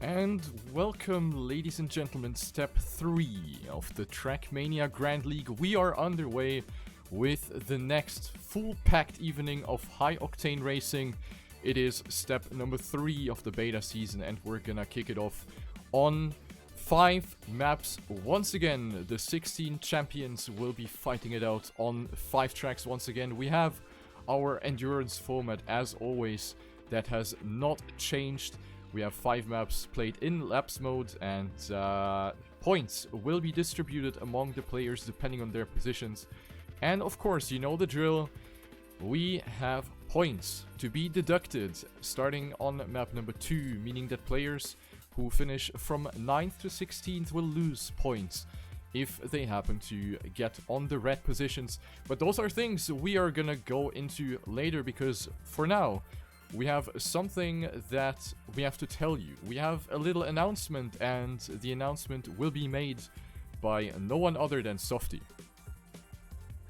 And welcome, ladies and gentlemen, step 3 of the TrackMania Grand League. We are underway with the next full-packed evening of high-octane racing. It is step number 3 of the beta season, and we're gonna kick it off on 5 maps. Once again, the 16 champions will be fighting it out on 5 tracks once again. We have our endurance format, as always, that has not changed. We have 5 maps played in laps mode, and points will be distributed among the players depending on their positions. And of course, you know the drill. We have points to be deducted starting on map number 2, meaning that players who finish from 9th to 16th will lose points if they happen to get on the red positions. But those are things we are gonna go into later, because for now we have something that we have to tell you. We have a little announcement, and the announcement will be made by no one other than SoftyB.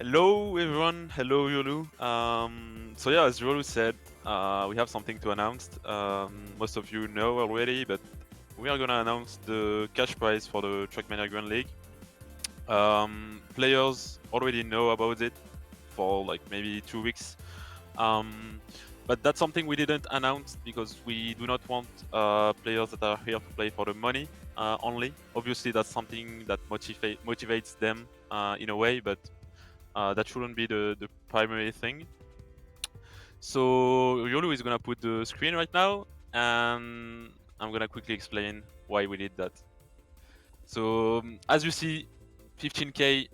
Hello everyone, hello Yolu. So yeah, as Yolu said, we have something to announce. Most of you know already, but we are gonna announce the cash prize for the TrackMania Grand League. Players already know about it for like maybe 2 weeks. But that's something we didn't announce because we do not want players that are here to play for the money only. Obviously, that's something that motivates them in a way, but that shouldn't be the primary thing. So Yolu is gonna put the screen right now, and I'm gonna quickly explain why we did that. So as you see, 15k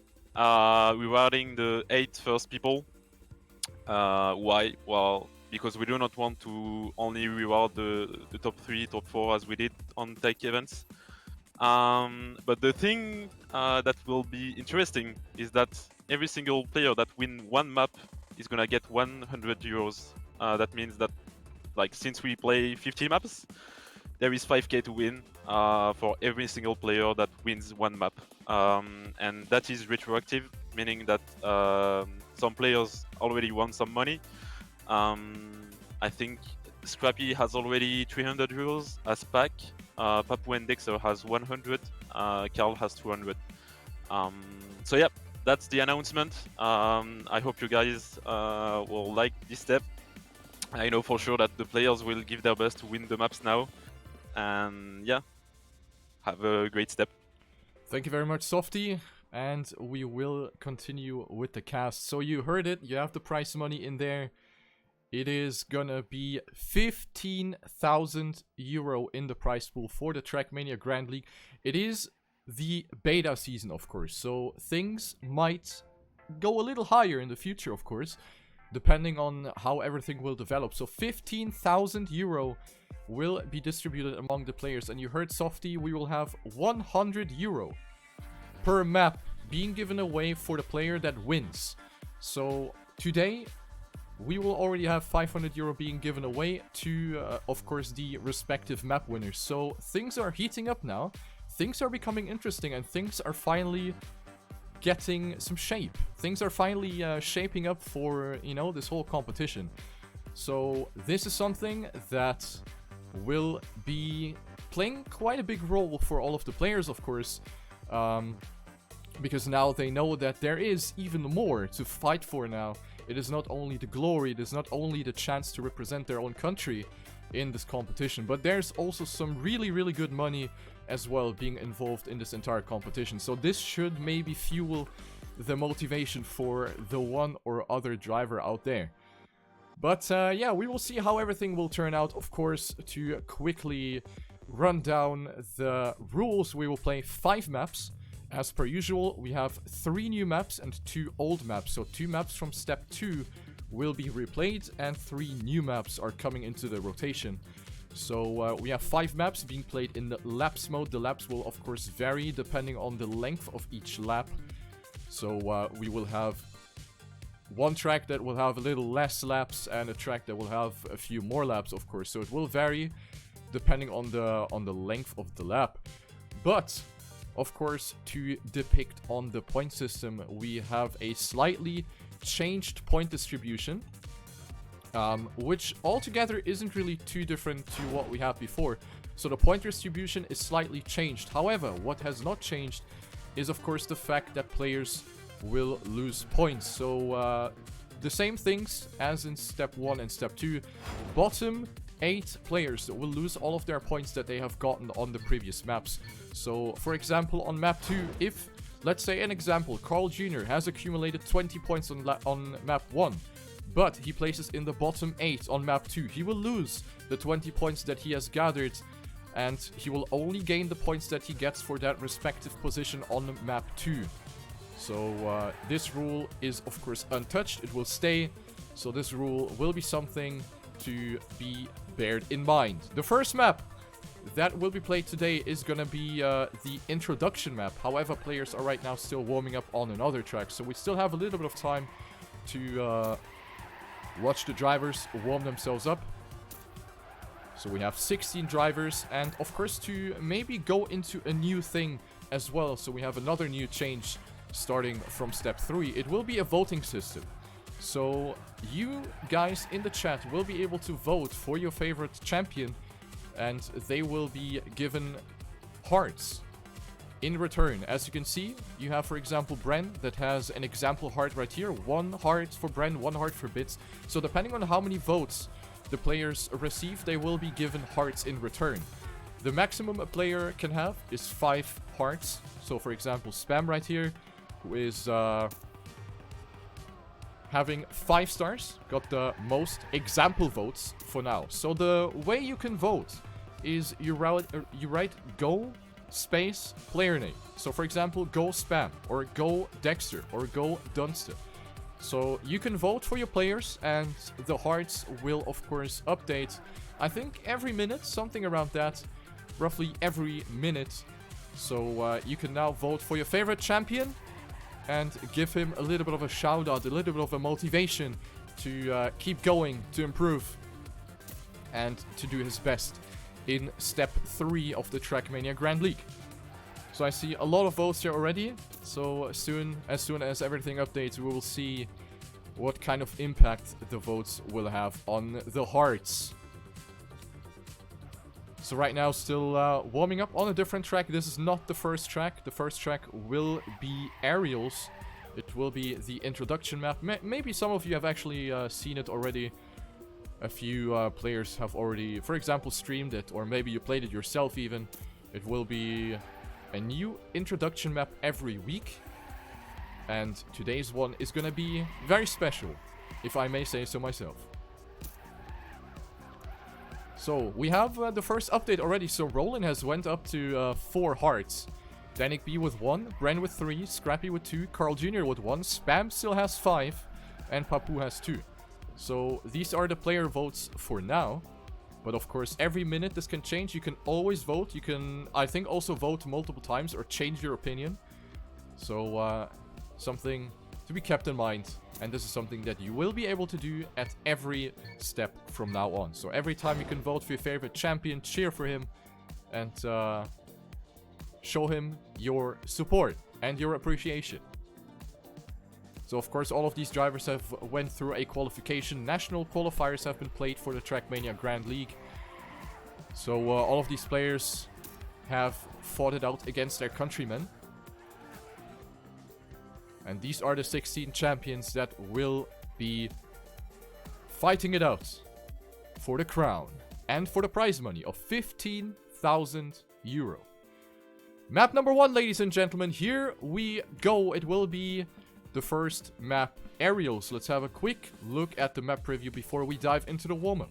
rewarding the 8 first people. Why? Well, because we do not want to only reward the top 3, top 4 as we did on tech events. But the thing that will be interesting is that every single player that win one map is gonna get 100 euros. That means that, like, since we play 50 maps, there is 5k to win for every single player that wins one map. And that is retroactive, meaning that some players already won some money. I think Scrappy has already 300 euros as pack. Papu and Dexter has 100. Carl has 200. So yeah, that's the announcement. I hope you guys will like this step. I know for sure that the players will give their best to win the maps now. And yeah, have a great step. Thank you very much, SoftyB. And we will continue with the cast. So you heard it, you have the prize money in there. It is gonna be 15,000 euro in the prize pool for the TrackMania Grand League. It is the beta season, of course, so things might go a little higher in the future, of course, depending on how everything will develop. So 15,000 euro will be distributed among the players. And you heard SoftyB, we will have 100 euro per map being given away for the player that wins. So today we will already have 500 euro being given away to, of course, the respective map winners. So things are heating up now, things are becoming interesting, and things are finally getting some shape. Things are finally shaping up for, you know, this whole competition. So this is something that will be playing quite a big role for all of the players, of course, because now they know that there is even more to fight for now. It is not only the glory, it is not only the chance to represent their own country in this competition, but there's also some really, really good money as well being involved in this entire competition. So this should maybe fuel the motivation for the one or other driver out there. But yeah, we will see how everything will turn out. Of course, to quickly run down the rules, we will play 5 maps. As per usual, we have 3 new maps and 2 old maps. So 2 maps from step 2 will be replayed, and 3 new maps are coming into the rotation. So we have 5 maps being played in the laps mode. The laps will, of course, vary depending on the length of each lap. So we will have one track that will have a little less laps, and a track that will have a few more laps, of course. So it will vary depending on the length of the lap. But of course, to depict on the point system, we have a slightly changed point distribution. which altogether isn't really too different to what we had before. So the point distribution is slightly changed. However, what has not changed is of course the fact that players will lose points. So the same things as in step 1 and step 2. Bottom 8 players will lose all of their points that they have gotten on the previous maps. So for example, on map 2, if, let's say an example, Carl Jr. has accumulated 20 points on map 1, but he places in the bottom 8 on map 2, he will lose the 20 points that he has gathered, and he will only gain the points that he gets for that respective position on map 2. So this rule is of course untouched, it will stay, so this rule will be something to be bared in mind. The first map that will be played today is gonna be the introduction map. However, players are right now still warming up on another track, so we still have a little bit of time to watch the drivers warm themselves up. So we have 16 drivers, and of course to maybe go into a new thing as well. So we have another new change starting from step 3. It will be a voting system. So you guys in the chat will be able to vote for your favorite champion, and they will be given hearts in return. As you can see, you have, for example, Bren that has an example heart right here. 1 heart for Bren, 1 heart for Bits. So depending on how many votes the players receive, they will be given hearts in return. The maximum a player can have is 5 hearts. So for example, Spam right here, who is having 5 stars, got the most example votes for now. So the way you can vote is you write go space player name. So for example, go Spam, or go Dexter, or go Dunster. So you can vote for your players, and the hearts will of course update, I think every minute, something around that, roughly every minute. So you can now vote for your favorite champion and give him a little bit of a shout out, a little bit of a motivation to keep going, to improve, and to do his best in step 3 of the TrackMania Grand League. So I see a lot of votes here already. So as soon as everything updates, we will see what kind of impact the votes will have on the hearts. So right now, still warming up on a different track. This is not the first track. The first track will be Aerials. It will be the introduction map. Maybe some of you have actually seen it already. A few players have already, for example, streamed it, or maybe you played it yourself even. It will be a new introduction map every week. And today's one is gonna be very special, if I may say so myself. So, we have the first update already. So, Roland has went up to 4 hearts. Danik B with 1, Bren with 3, Scrappy with 2, Carl Jr. with 1, Spam still has 5, and Papu has 2. So, these are the player votes for now. But of course, every minute this can change. You can always vote. You can, I think, also vote multiple times or change your opinion. So, something to be kept in mind. And this is something that you will be able to do at every step from now on. So every time you can vote for your favorite champion, cheer for him, and show him your support and your appreciation. So of course, all of these drivers have went through a qualification. National qualifiers have been played for the TrackMania Grand League. So all of these players have fought it out against their countrymen. And these are the 16 champions that will be fighting it out for the crown and for the prize money of 15,000 euro. Map number 1, ladies and gentlemen, here we go. It will be the first map, Aerials. Let's have a quick look at the map preview before we dive into the warm-up.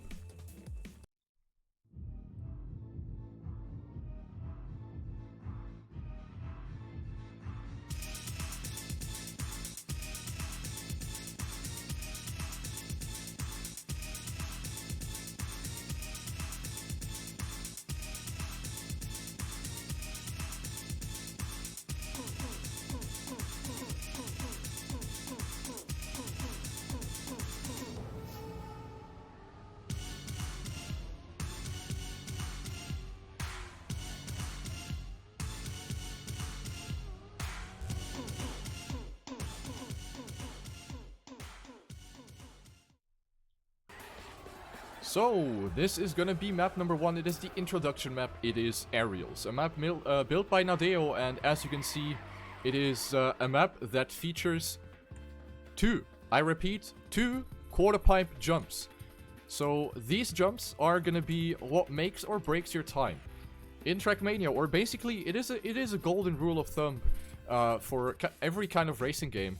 So, this is gonna be map number 1. It is the introduction map. It is Aerials. A map built by Nadeo, and as you can see, it is a map that features two, I repeat, 2 quarter pipe jumps. So, these jumps are gonna be what makes or breaks your time. In TrackMania, or basically, it is a golden rule of thumb for every kind of racing game.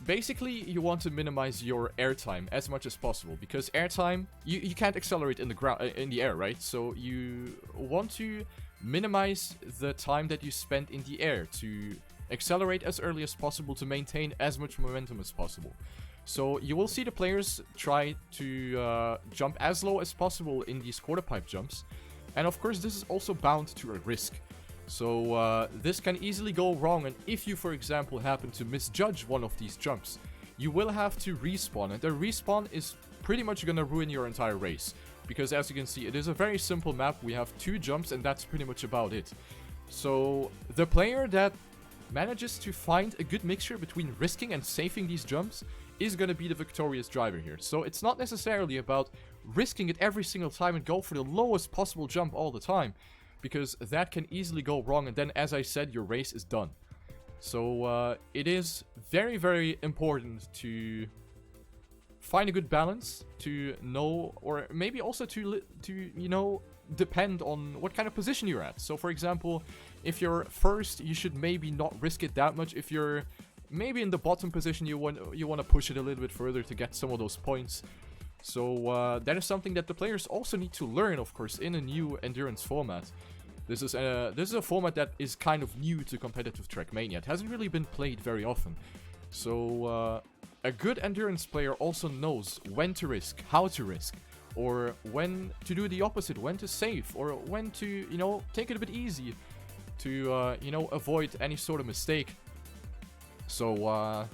Basically, you want to minimize your airtime as much as possible, because airtime, you can't accelerate in the air, right? So you want to minimize the time that you spend in the air to accelerate as early as possible to maintain as much momentum as possible. So you will see the players try to jump as low as possible in these quarter pipe jumps, and of course this is also bound to a risk. So this can easily go wrong, and if you, for example, happen to misjudge one of these jumps, you will have to respawn, and the respawn is pretty much gonna ruin your entire race. Because as you can see, it is a very simple map. We have 2 jumps, and that's pretty much about it. So the player that manages to find a good mixture between risking and saving these jumps is gonna be the victorious driver here. So it's not necessarily about risking it every single time and go for the lowest possible jump all the time, because that can easily go wrong, and then, as I said, your race is done. So it is very, very important to find a good balance, to know, or maybe also to you know, depend on what kind of position you're at. So for example, if you're first, you should maybe not risk it that much. If you're maybe in the bottom position, you want to push it a little bit further to get some of those points. So that is something that the players also need to learn, of course, in a new endurance format. This is a format that is kind of new to competitive TrackMania. It hasn't really been played very often. So a good endurance player also knows when to risk, how to risk, or when to do the opposite, when to save, or when to, you know, take it a bit easy to, you know, avoid any sort of mistake. So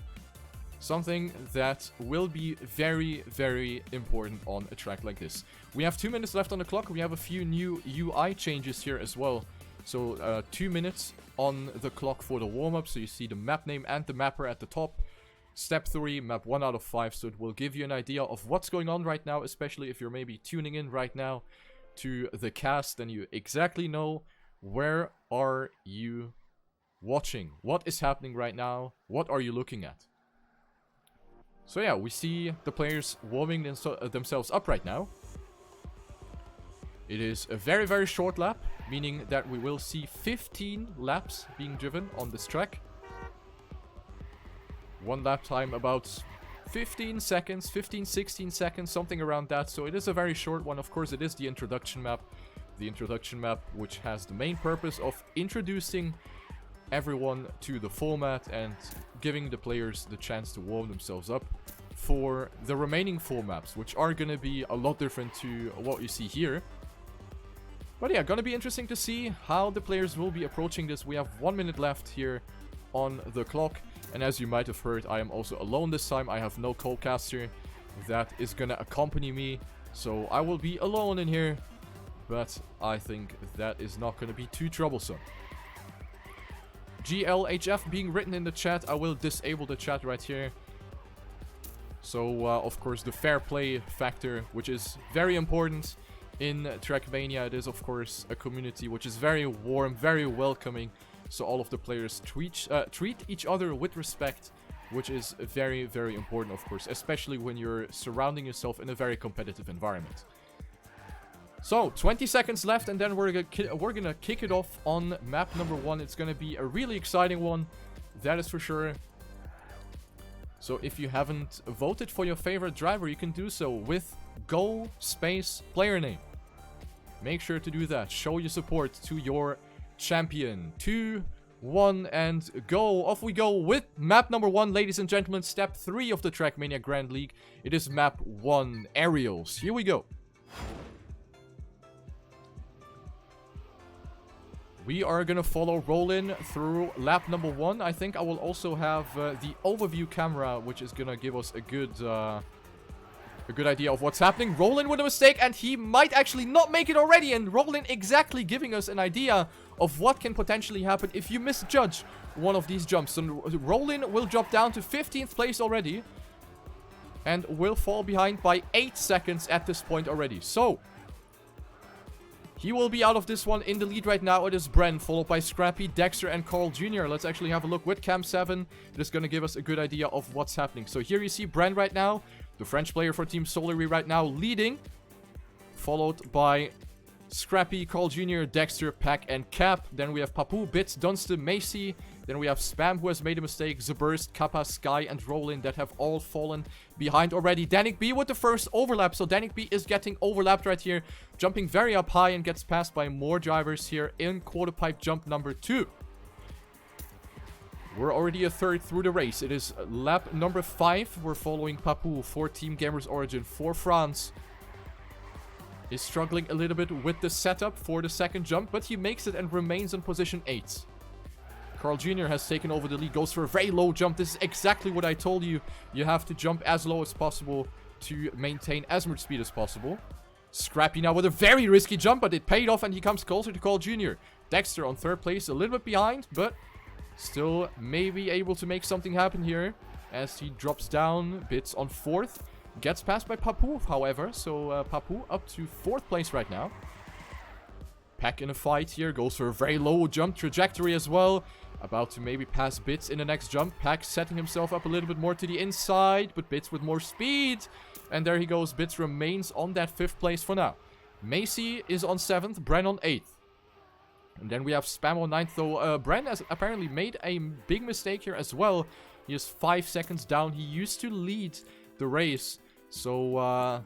something that will be very, very important on a track like this. We have 2 minutes left on the clock. We have a few new UI changes here as well. So 2 minutes on the clock for the warm-up. So you see the map name and the mapper at the top. Step 3, map 1 out of 5. So it will give you an idea of what's going on right now, especially if you're maybe tuning in right now to the cast, and you exactly know where are you watching, what is happening right now, what are you looking at. So yeah, we see the players warming themselves up right now. It is a very, very short lap, meaning that we will see 15 laps being driven on this track. One lap time about 15 seconds, 15, 16 seconds, something around that. So it is a very short one. Of course, it is the introduction map. The introduction map, which has the main purpose of introducing everyone to the format and giving the players the chance to warm themselves up for the remaining 4 maps, which are gonna be a lot different to what you see here. But yeah, gonna be interesting to see how the players will be approaching this. We have 1 minute left here on the clock, and as you might have heard, I am also alone this time. I have no co-caster that is gonna accompany me, so I will be alone in here, but I think that is not gonna be too troublesome. GLHF being written in the chat. I will disable the chat right here. So, of course, the fair play factor, which is very important in TrackMania. It is, of course, a community which is very warm, very welcoming. So all of the players treat each other with respect, which is very, very important, of course, especially when you're surrounding yourself in a very competitive environment. So, 20 seconds left, and then we're gonna kick it off on map number 1. It's gonna be a really exciting one, that is for sure. So if you haven't voted for your favorite driver, you can do so with Go space player name. Make sure to do that. Show your support to your champion. 2, 1, and go. Off we go with map number 1, ladies and gentlemen. Step 3 of the TrackMania Grand League. It is map 1, Aerials. Here we go. We are gonna follow Rollin through lap number 1. I think I will also have the overview camera, which is gonna give us a good idea of what's happening. Rollin with a mistake, and he might actually not make it already. And Rollin exactly giving us an idea of what can potentially happen if you misjudge one of these jumps. And Rollin will drop down to 15th place already. and will fall behind by 8 seconds at this point already. So, he will be out of this one. In the lead right now, it is Bren, followed by Scrappy, Dexter, and Carl Jr. Let's actually have a look with Cam 7. It is going to give us a good idea of what's happening. So here you see Bren right now, the French player for Team Solary right now, leading, followed by Scrappy, Carl Jr., Dexter, Pack, and Cap. Then we have Papu, Bits, Dunstan, Macy. Then we have Spam, who has made a mistake, Zaburst, Kappa, Sky, and Rollin that have all fallen behind already. Danik B with the first overlap. So Danik B is getting overlapped right here, jumping very up high and gets passed by more drivers here in quarter pipe jump number 2. We're already a third through the race. It is lap number 5. We're following Papu for Team Gamers Origin for France. Is struggling a little bit with the setup for the second jump, but he makes it and remains in position 8. Carl Jr. has taken over the lead, goes for a very low jump. This is exactly what I told you. You have to jump as low as possible to maintain as much speed as possible. Scrappy now with a very risky jump, but it paid off and he comes closer to Carl Jr. Dexter on third place, a little bit behind, but still maybe able to make something happen here as he drops down. Bits on fourth. Gets passed by Papu, however, so Papu up to 4th place right now. Pack in a fight here, goes for a very low jump trajectory as well. About to maybe pass Bits in the next jump. Pack setting himself up a little bit more to the inside, but Bits with more speed. And there he goes, Bits remains on that 5th place for now. Macy is on 7th, Bren on 8th. And then we have Spam on 9th, though Bren has apparently made a big mistake here as well. He is 5 seconds down, he used to lead the race. So,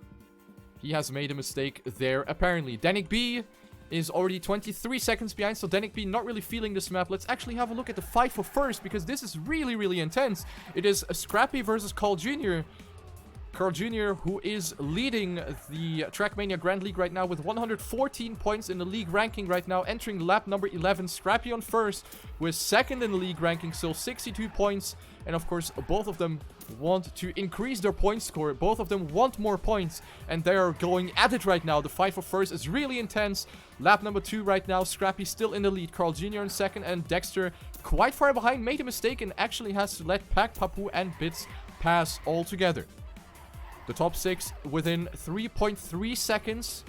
he has made a mistake there, apparently. Danik B is already 23 seconds behind, so Danik B not really feeling this map. Let's actually have a look at the fight for first, because this is really, really intense. It is Scrappy versus Carl Jr. Carl Jr., who is leading the TrackMania Grand League right now with 114 points in the league ranking right now, entering lap number 11. Scrappy on first, who is second in the league ranking, still 62 points. And of course, both of them want to increase their point score. Both of them want more points, and they are going at it right now. The fight for first is really intense. Lap number 2 right now. Scrappy still in the lead. Carl Jr. in second, and Dexter quite far behind. Made a mistake and actually has to let Pack, Papu, and Bits pass all together. The top 6 within 3.3 seconds.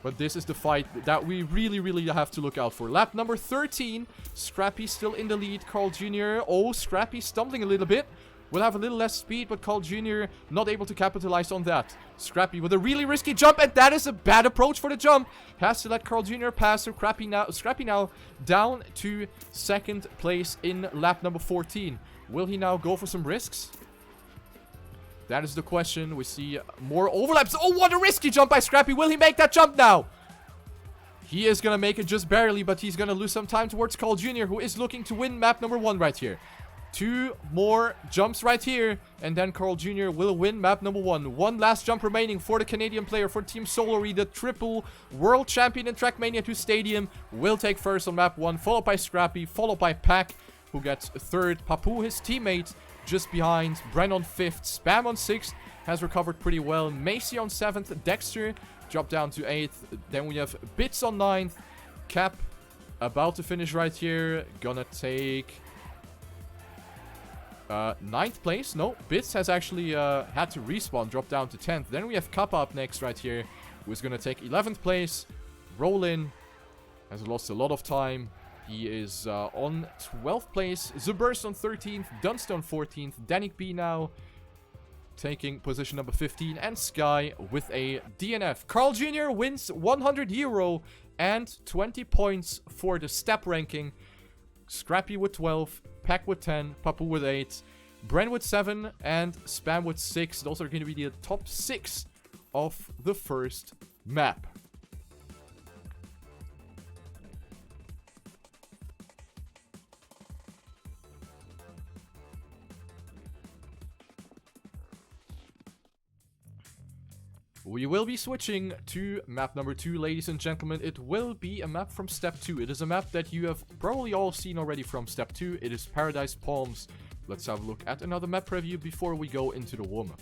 But this is the fight that we really, really have to look out for. Lap number 13. Scrappy still in the lead. Carl Jr. Oh, Scrappy stumbling a little bit. Will have a little less speed, but Carl Jr. not able to capitalize on that. Scrappy with a really risky jump, and that is a bad approach for the jump. Has to let Carl Jr. pass. So Scrappy now down to 2nd place in lap number 14. Will he now go for some risks? That is the question. We see more overlaps. Oh, what a risky jump by Scrappy. Will he make that jump now? He is going to make it just barely, but he's going to lose some time towards Carl Jr., who is looking to win map number 1 right here. 2 more jumps right here, and then Carl Jr. will win map number 1. One last jump remaining for the Canadian player for Team Solary, the triple world champion in TrackMania² Stadium. Will take first on map 1, followed by Scrappy, followed by Pack, who gets 3rd. Papu, his teammate, just behind. Bren on 5th. Spam on 6th. Has recovered pretty well. Macy on 7th. Dexter dropped down to 8th. Then we have Bits on 9th. Cap about to finish right here. Gonna take 9th place. No, Bits has actually had to respawn. Drop down to 10th. Then we have Kappa up next right here, who is gonna take 11th place. Rollin has lost a lot of time. He is on 12th place. Zaburst on 13th. Dunstan on 14th. Danik B now taking position number 15. And Sky with a DNF. Carl Jr. wins €100 and 20 points for the step ranking. Scrappy with 12. Pack with 10. Papu with 8. Bren with 7. And Spam with 6. Those are going to be the top 6 of the first map. We will be switching to map number 2, ladies and gentlemen. It will be a map from Step 2. It is a map that you have probably all seen already from Step 2. It is Paradise Palms. Let's have a look at another map preview before we go into the warm-up.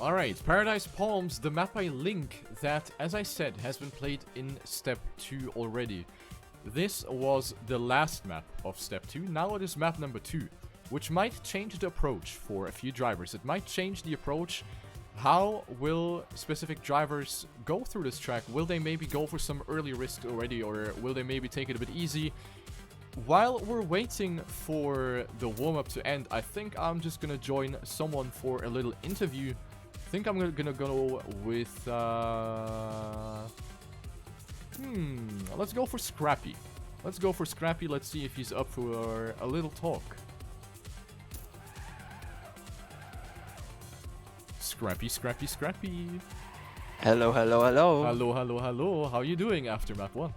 Alright, Paradise Palms, the map I link that, as I said, has been played in Step 2 already. This was the last map of Step 2, now it is map number 2, which might change the approach for a few drivers. It might change the approach. How will specific drivers go through this track? Will they maybe go for some early risk already, or will they maybe take it a bit easy? While we're waiting for the warm-up to end, I think I'm just gonna join someone for a little interview. I think I'm gonna go with... let's go for Scrappy. Let's go for Scrappy. Let's see if he's up for a little talk. Scrappy, Scrappy, Scrappy. Hello, hello, hello. Hello, hello, hello. How are you doing after map 1?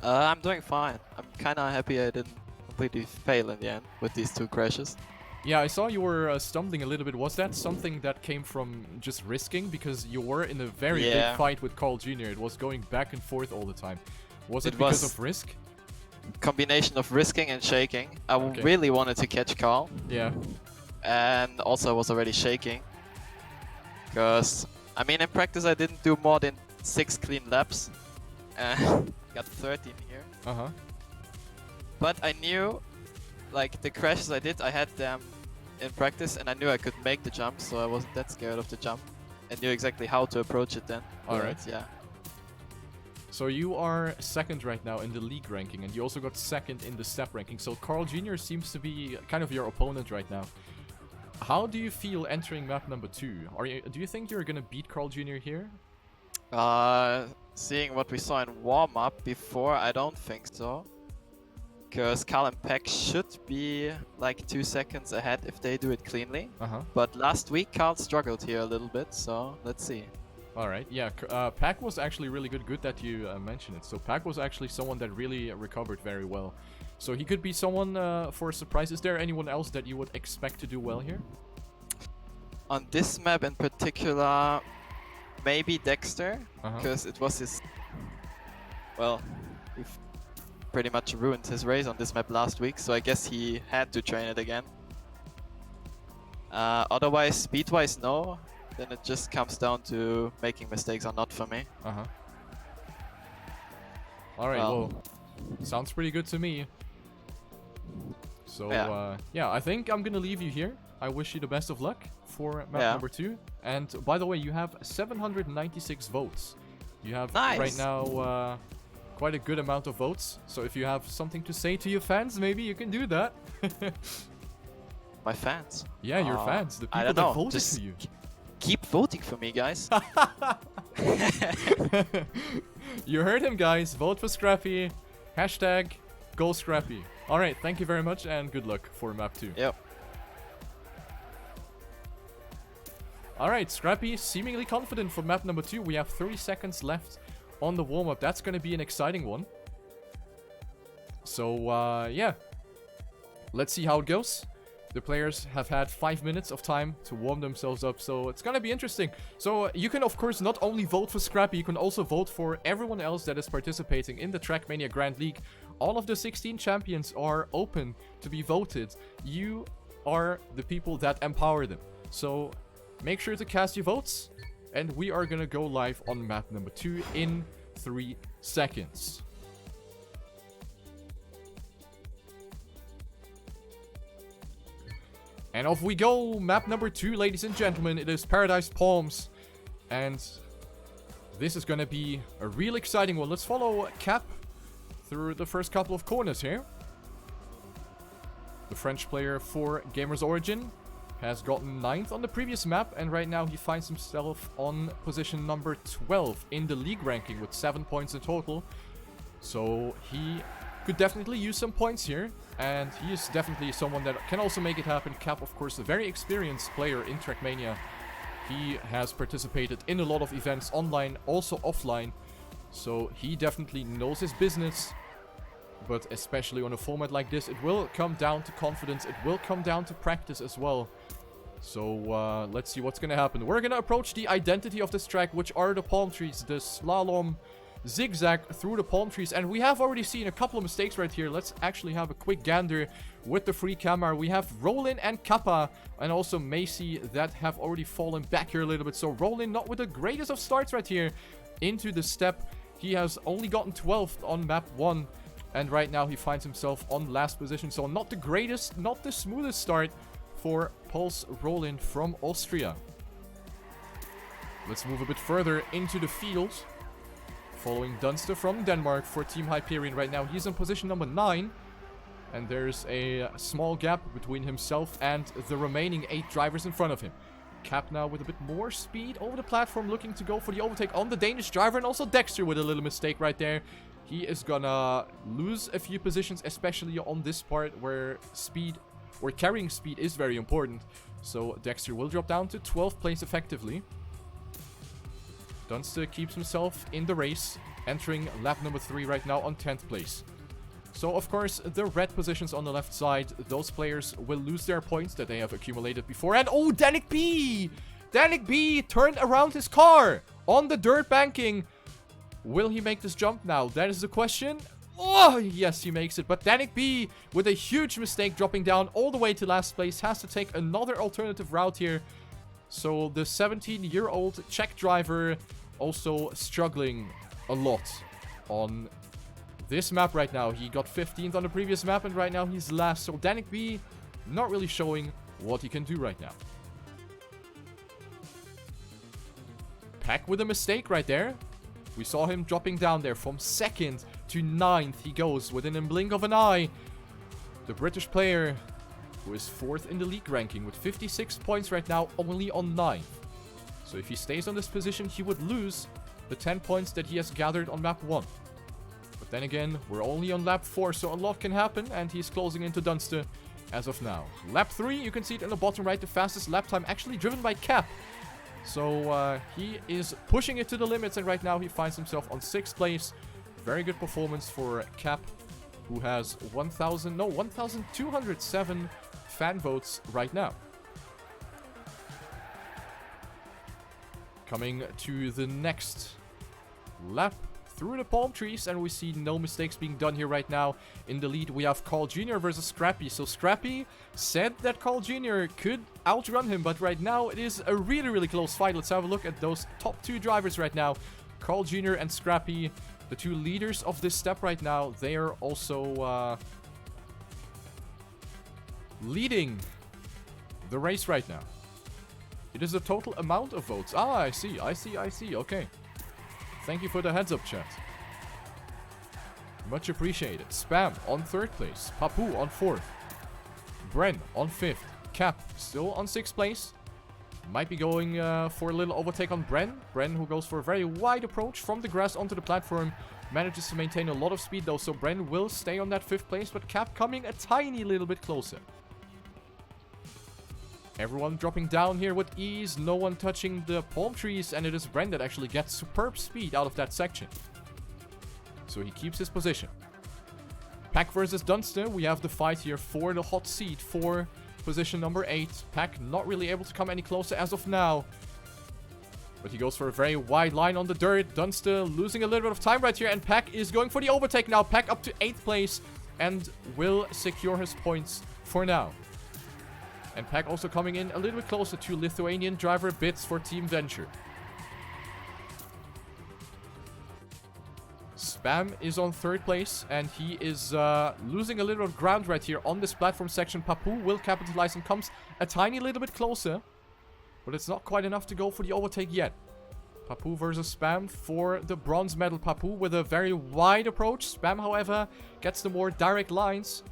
I'm doing fine. I'm kinda happy I didn't completely fail in the end with these 2 crashes. Yeah, I saw you were stumbling a little bit. Was that something that came from just risking? Because you were in a very big fight with Carl Jr. It was going back and forth all the time. Was it because of risk? Combination of risking and shaking. I really wanted to catch Carl. Yeah. And also I was already shaking. Because, I mean, in practice I didn't do more than 6 clean laps. Got 13 here. Uh-huh. But I knew, like, the crashes I did, I had them in practice, and I knew I could make the jump, so I wasn't that scared of the jump. And knew exactly how to approach it then. Alright. Yeah. So you are 2nd right now in the league ranking, and you also got 2nd in the step ranking. So Carl Jr. seems to be kind of your opponent right now. How do you feel entering map number 2? Do you think you're gonna beat Carl Jr. here? Seeing what we saw in warm-up before, I don't think so. Because Carl and Peck should be like 2 seconds ahead if they do it cleanly. But last week Carl struggled here a little bit, so let's see. Alright, yeah, Pack was actually really good. Good that you mentioned it. So Pack was actually someone that really recovered very well. So he could be someone for a surprise. Is there anyone else that you would expect to do well here? On this map in particular, maybe Dexter, because it was his... Well, we've pretty much ruined his race on this map last week, so I guess he had to train it again. Otherwise, speed-wise, no. Then it just comes down to making mistakes or not for me. Alright, well, sounds pretty good to me. So, yeah, I think I'm gonna leave you here. I wish you the best of luck for map number 2. And by the way, you have 796 votes. You have right now quite a good amount of votes. So if you have something to say to your fans, maybe you can do that. My fans? Yeah, your fans. The people that voted for you. Keep voting for me, guys. You heard him, guys. Vote for Scrappy. Hashtag Go Scrappy. Alright, thank you very much and good luck for map 2. Yep. Alright, Scrappy seemingly confident for map number 2. We have 30 seconds left on the warm-up. That's going to be an exciting one. So, yeah. Let's see how it goes. The players have had 5 minutes of time to warm themselves up, so it's gonna be interesting. So you can of course not only vote for Scrappy, you can also vote for everyone else that is participating in the TrackMania Grand League. All of the 16 champions are open to be voted. You are the people that empower them. So make sure to cast your votes, and we are gonna go live on map number 2 in 3 seconds. And off we go, map number 2, ladies and gentlemen. It is Paradise Palms. And this is gonna be a real exciting one. Let's follow Cap through the first couple of corners here. The French player for Gamers Origin has gotten 9th on the previous map, and right now he finds himself on position number 12 in the league ranking with 7 points in total. So he could definitely use some points here, and he is definitely someone that can also make it happen. Cap, of course, a very experienced player in TrackMania. He has participated in a lot of events online, also offline, so he definitely knows his business. But especially on a format like this, it will come down to confidence, it will come down to practice as well. So let's see what's gonna happen. We're gonna approach the identity of this track, which are the palm trees, the slalom zigzag through the palm trees. And we have already seen a couple of mistakes right here. Let's actually have a quick gander with the free camera. We have Rollin and Kappa and also Macy that have already fallen back here a little bit. So Rollin not with the greatest of starts right here into the step. He has only gotten 12th on map 1. And right now he finds himself on last position. So not the greatest, not the smoothest start for Pulse Rollin from Austria. Let's move a bit further into the field. Following Dunster from Denmark for Team Hyperion right now. He's in position number 9. And there's a small gap between himself and the remaining 8 drivers in front of him. Cap now with a bit more speed over the platform, looking to go for the overtake on the Danish driver. And also Dexter with a little mistake right there. He is gonna lose a few positions, especially on this part where speed, or carrying speed, is very important. So Dexter will drop down to 12th place effectively. Dunster keeps himself in the race, entering lap number 3 right now on 10th place. So, of course, the red positions on the left side, those players will lose their points that they have accumulated before. And, oh, Danik B! Danik B turned around his car on the dirt banking. Will he make this jump now? That is the question. Oh, yes, he makes it. But Danik B, with a huge mistake, dropping down all the way to last place, has to take another alternative route here. So, the 17-year-old Czech driver also struggling a lot on this map right now. He got 15th on the previous map, and right now he's last. So Danik B not really showing what he can do right now. Pack with a mistake right there. We saw him dropping down there from 2nd to 9th. He goes within a blink of an eye. The British player who is 4th in the league ranking with 56 points right now, only on 9th. So if he stays on this position, he would lose the 10 points that he has gathered on map 1. But then again, we're only on lap 4, so a lot can happen, and he's closing into Dunster as of now. Lap 3, you can see it in the bottom right, the fastest lap time actually driven by Cap. So he is pushing it to the limits, and right now he finds himself on 6th place. Very good performance for Cap, who has 1,207 fan votes right now. Coming to the next lap through the palm trees, and we see no mistakes being done here right now. In the lead, we have Carl Jr. versus Scrappy. So Scrappy said that Carl Jr. could outrun him, but right now it is a really, really close fight. Let's have a look at those top 2 drivers right now. Carl Jr. and Scrappy, the 2 leaders of this step right now. They are also leading the race right now. It is the total amount of votes. Ah, I see. Okay. Thank you for the heads up, chat. Much appreciated. Spam on 3rd place. Papu on 4th. Bren on 5th. Cap still on 6th place. Might be going for a little overtake on Bren. Bren, who goes for a very wide approach from the grass onto the platform. Manages to maintain a lot of speed though, so Bren will stay on that 5th place, but Cap coming a tiny little bit closer. Everyone dropping down here with ease, no one touching the palm trees, and it is Bren that actually gets superb speed out of that section. So he keeps his position. Pack versus Dunster, we have the fight here for the hot seat for position number 8. Pack not really able to come any closer as of now. But he goes for a very wide line on the dirt. Dunster losing a little bit of time right here, and Pack is going for the overtake now. Pack up to 8th place and will secure his points for now. And Pack also coming in a little bit closer to Lithuanian driver Bits for Team Venture. Spam is on 3rd place, and he is losing a little bit of ground right here on this platform section. Papu will capitalize and comes a tiny little bit closer, but it's not quite enough to go for the overtake yet. Papu versus Spam for the bronze medal. Papu with a very wide approach. Spam, however, gets the more direct lines.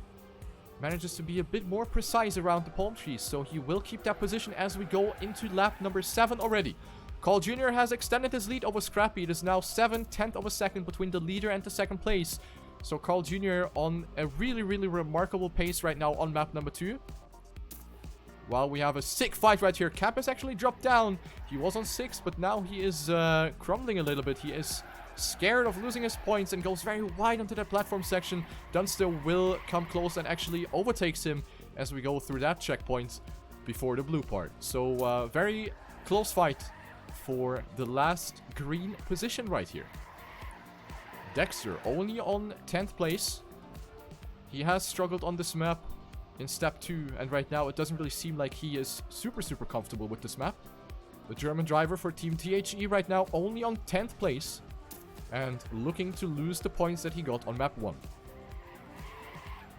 Manages to be a bit more precise around the palm trees, so he will keep that position as we go into lap number 7 already. Carl Jr. has extended his lead over Scrappy. It is now 7/10 of a second between the leader and the 2nd place. So Carl Jr. on a really, really remarkable pace right now on map number 2. While we have a sick fight right here. Cap has actually dropped down. He was on 6th, but now he is crumbling a little bit. He is scared of losing his points and goes very wide onto that platform section. Dunster will come close and actually overtakes him as we go through that checkpoint before the blue part. So very close fight for the last green position right here. Dexter only on 10th place. He has struggled on this map in step 2, and right now it doesn't really seem like he is super comfortable with this map. The German driver for Team THE right now only on 10th place and looking to lose the points that he got on map 1.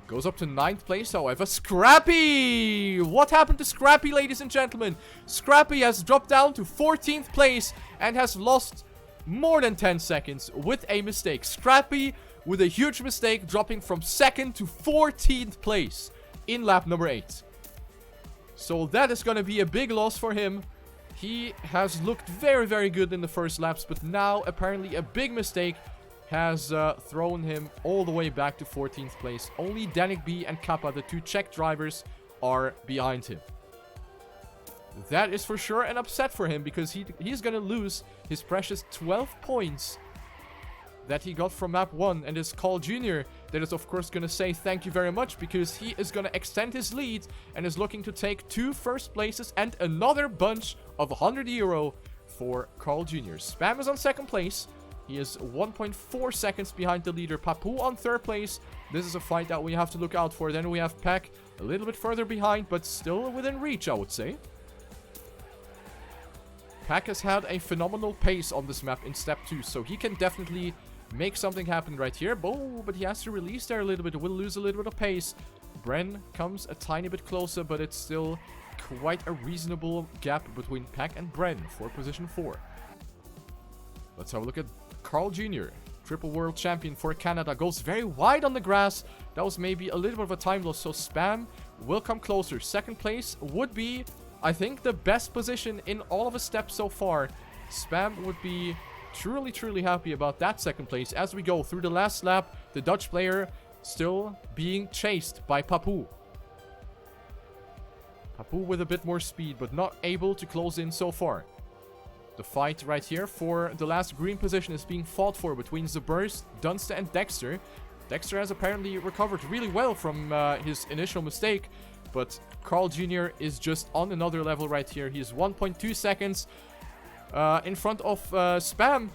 Goes up to 9th place, however. Scrappy! What happened to Scrappy, ladies and gentlemen? Scrappy has dropped down to 14th place and has lost more than 10 seconds with a mistake. Scrappy with a huge mistake, dropping from 2nd to 14th place in lap number 8. So that is going to be a big loss for him. He has looked very good in the first laps, but now apparently a big mistake has thrown him all the way back to 14th place. Only Danik B and Kappa, the 2 Czech drivers, are behind him. That is for sure an upset for him, because he's going to lose his precious 12 points that he got from map 1. And this Carl Jr. that is of course going to say thank you very much, because he is going to extend his lead and is looking to take 2 first places and another bunch of €100 for Carl Jr. Spam is on 2nd place. He is 1.4 seconds behind the leader. Papu on 3rd place. This is a fight that we have to look out for. Then we have Pack a little bit further behind, but still within reach, I would say. Pack has had a phenomenal pace on this map in step 2, so he can definitely make something happen right here. Oh, but he has to release there a little bit. Will lose a little bit of pace. Bren comes a tiny bit closer, but it's still quite a reasonable gap between Pack and Bren for position 4. Let's have a look at Carl Jr., triple world champion for Canada, goes very wide on the grass. That was maybe a little bit of a time loss, so Spam will come closer. 2nd place would be, I think, the best position in all of his steps so far. Spam would be truly happy about that 2nd place. As we go through the last lap, the Dutch player still being chased by Papu. Papu with a bit more speed, but not able to close in so far. The fight right here for the last green position is being fought for between Zaburst, Dunster and Dexter. Dexter has apparently recovered really well from his initial mistake, but Carl Jr. is just on another level right here. He is 1.2 seconds in front of Spam.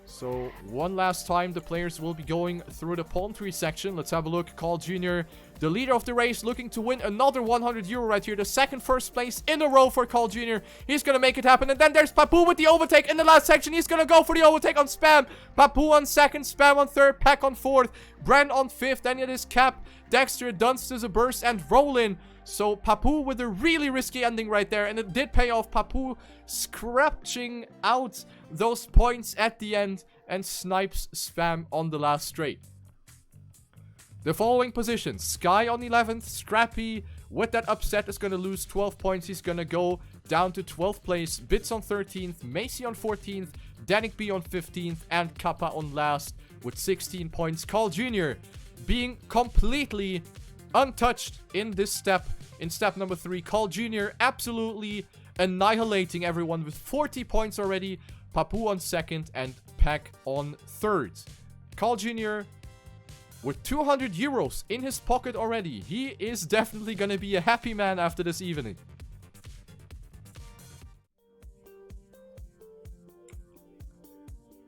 So one last time the players will be going through the palm tree section. Let's have a look. Carl Jr., the leader of the race, looking to win another €100 right here. The 2nd first place in a row for Carl Jr. He's going to make it happen. And then there's Papu with the overtake in the last section. He's going to go for the overtake on Spam. Papu on 2nd, Spam on 3rd, Pack on 4th, Bren on 5th. Then it is Cap, Dexter, Dunster, Zaburst, and Rollin. So Papu with a really risky ending right there. And it did pay off. Papu scratching out those points at the end and snipes Spam on the last straight. The following positions: Sky on 11th, Scrappy with that upset is going to lose 12 points. He's going to go down to 12th place. Bits on 13th, Macy on 14th, Danik B on 15th, and Kappa on last with 16 points. Carl Jr. being completely untouched in this step, in step number 3. Carl Jr. absolutely annihilating everyone with 40 points already. Papu on 2nd and Pack on 3rd. Carl Jr. with €200 in his pocket already. He is definitely gonna be a happy man after this evening.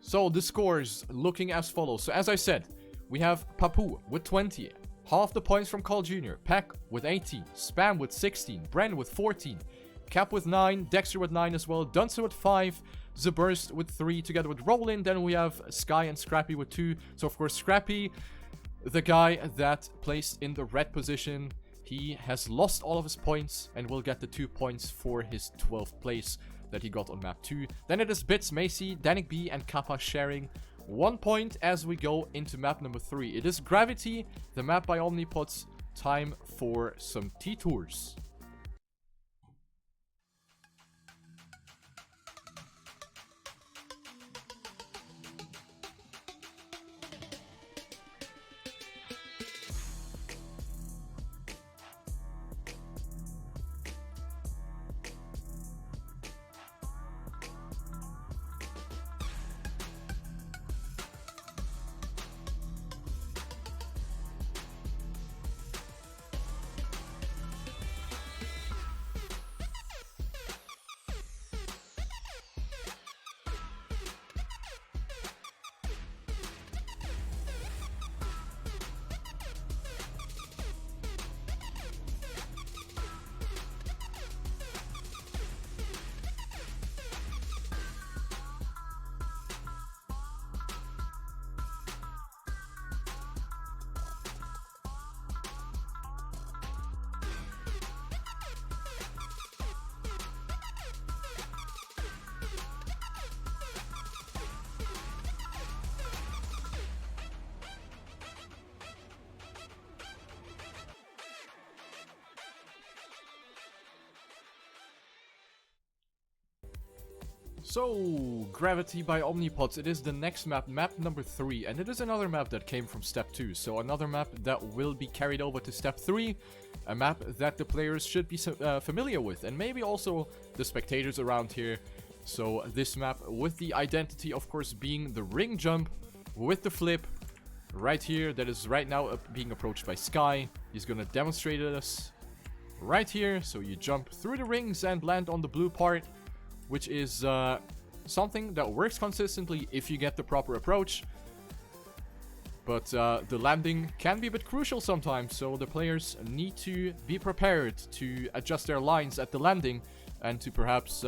So the scores looking as follows. So as I said, we have Papu with 20. Half the points from Carl Jr. Pack with 18. Spam with 16. Bren with 14. Cap with 9. Dexter with 9 as well. Dunster with 5. Zaburst with 3 together with Rollin. Then we have Sky and Scrappy with 2. So of course Scrappy, the guy that placed in the red position, he has lost all of his points and will get the 2 points for his 12th place that he got on map 2. Then it is Bits, Macy, Danik B, and Kappa sharing 1 point as we go into map number 3. It is Gravity, the map by Omnipods. Time for some T-Tours. So, Gravity by Omnipods, it is the next map, map number 3, and it is another map that came from Step 2, so another map that will be carried over to Step 3, a map that the players should be familiar with, and maybe also the spectators around here. So, this map with the identity, of course, being the ring jump with the flip right here, that is right now being approached by Sky. He's gonna demonstrate us right here, so you jump through the rings and land on the blue part, which is something that works consistently if you get the proper approach. But the landing can be a bit crucial sometimes, so the players need to be prepared to adjust their lines at the landing and to perhaps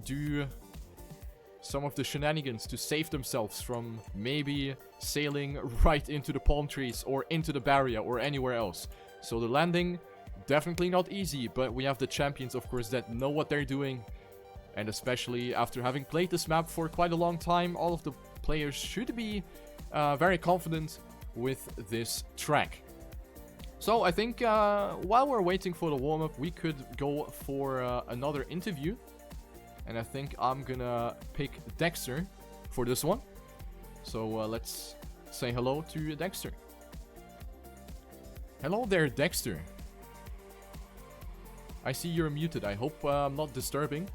do some of the shenanigans to save themselves from maybe sailing right into the palm trees or into the barrier or anywhere else. So the landing, definitely not easy, but we have the champions, of course, that know what they're doing. And especially after having played this map for quite a long time, all of the players should be very confident with this track. So I think while we're waiting for the warm-up, we could go for another interview. And I think I'm gonna pick Dexter for this one. So let's say hello to Dexter. Hello there, Dexter. I see you're muted. I hope I'm not disturbing.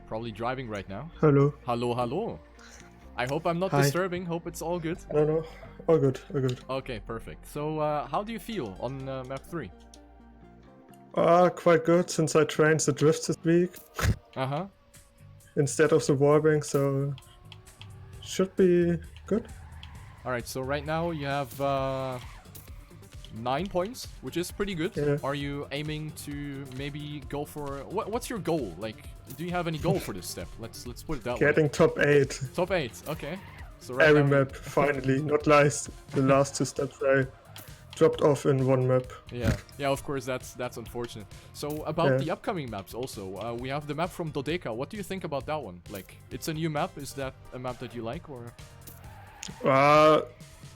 Probably driving right now. Hello. Hello, hello. I hope I'm not disturbing. Hope it's all good. No. All good, all good. Okay, perfect. So, how do you feel on map 3? Quite good, since I trained the drift this week. Uh-huh. Instead of the warbang, so should be good. Alright, so right now you have 9 points, which is pretty good. Yeah. Are you aiming to maybe go for... What's your goal? Like, do you have any goal for this step? Let's put it that way. Getting top 8. Top 8, okay. So right Every now map, finally. Not last. The last 2 steps I dropped off in one map. Yeah, of course, that's unfortunate. So, about the upcoming maps also, we have the map from Dodeka. What do you think about that one? Like, it's a new map. Is that a map that you like, or...?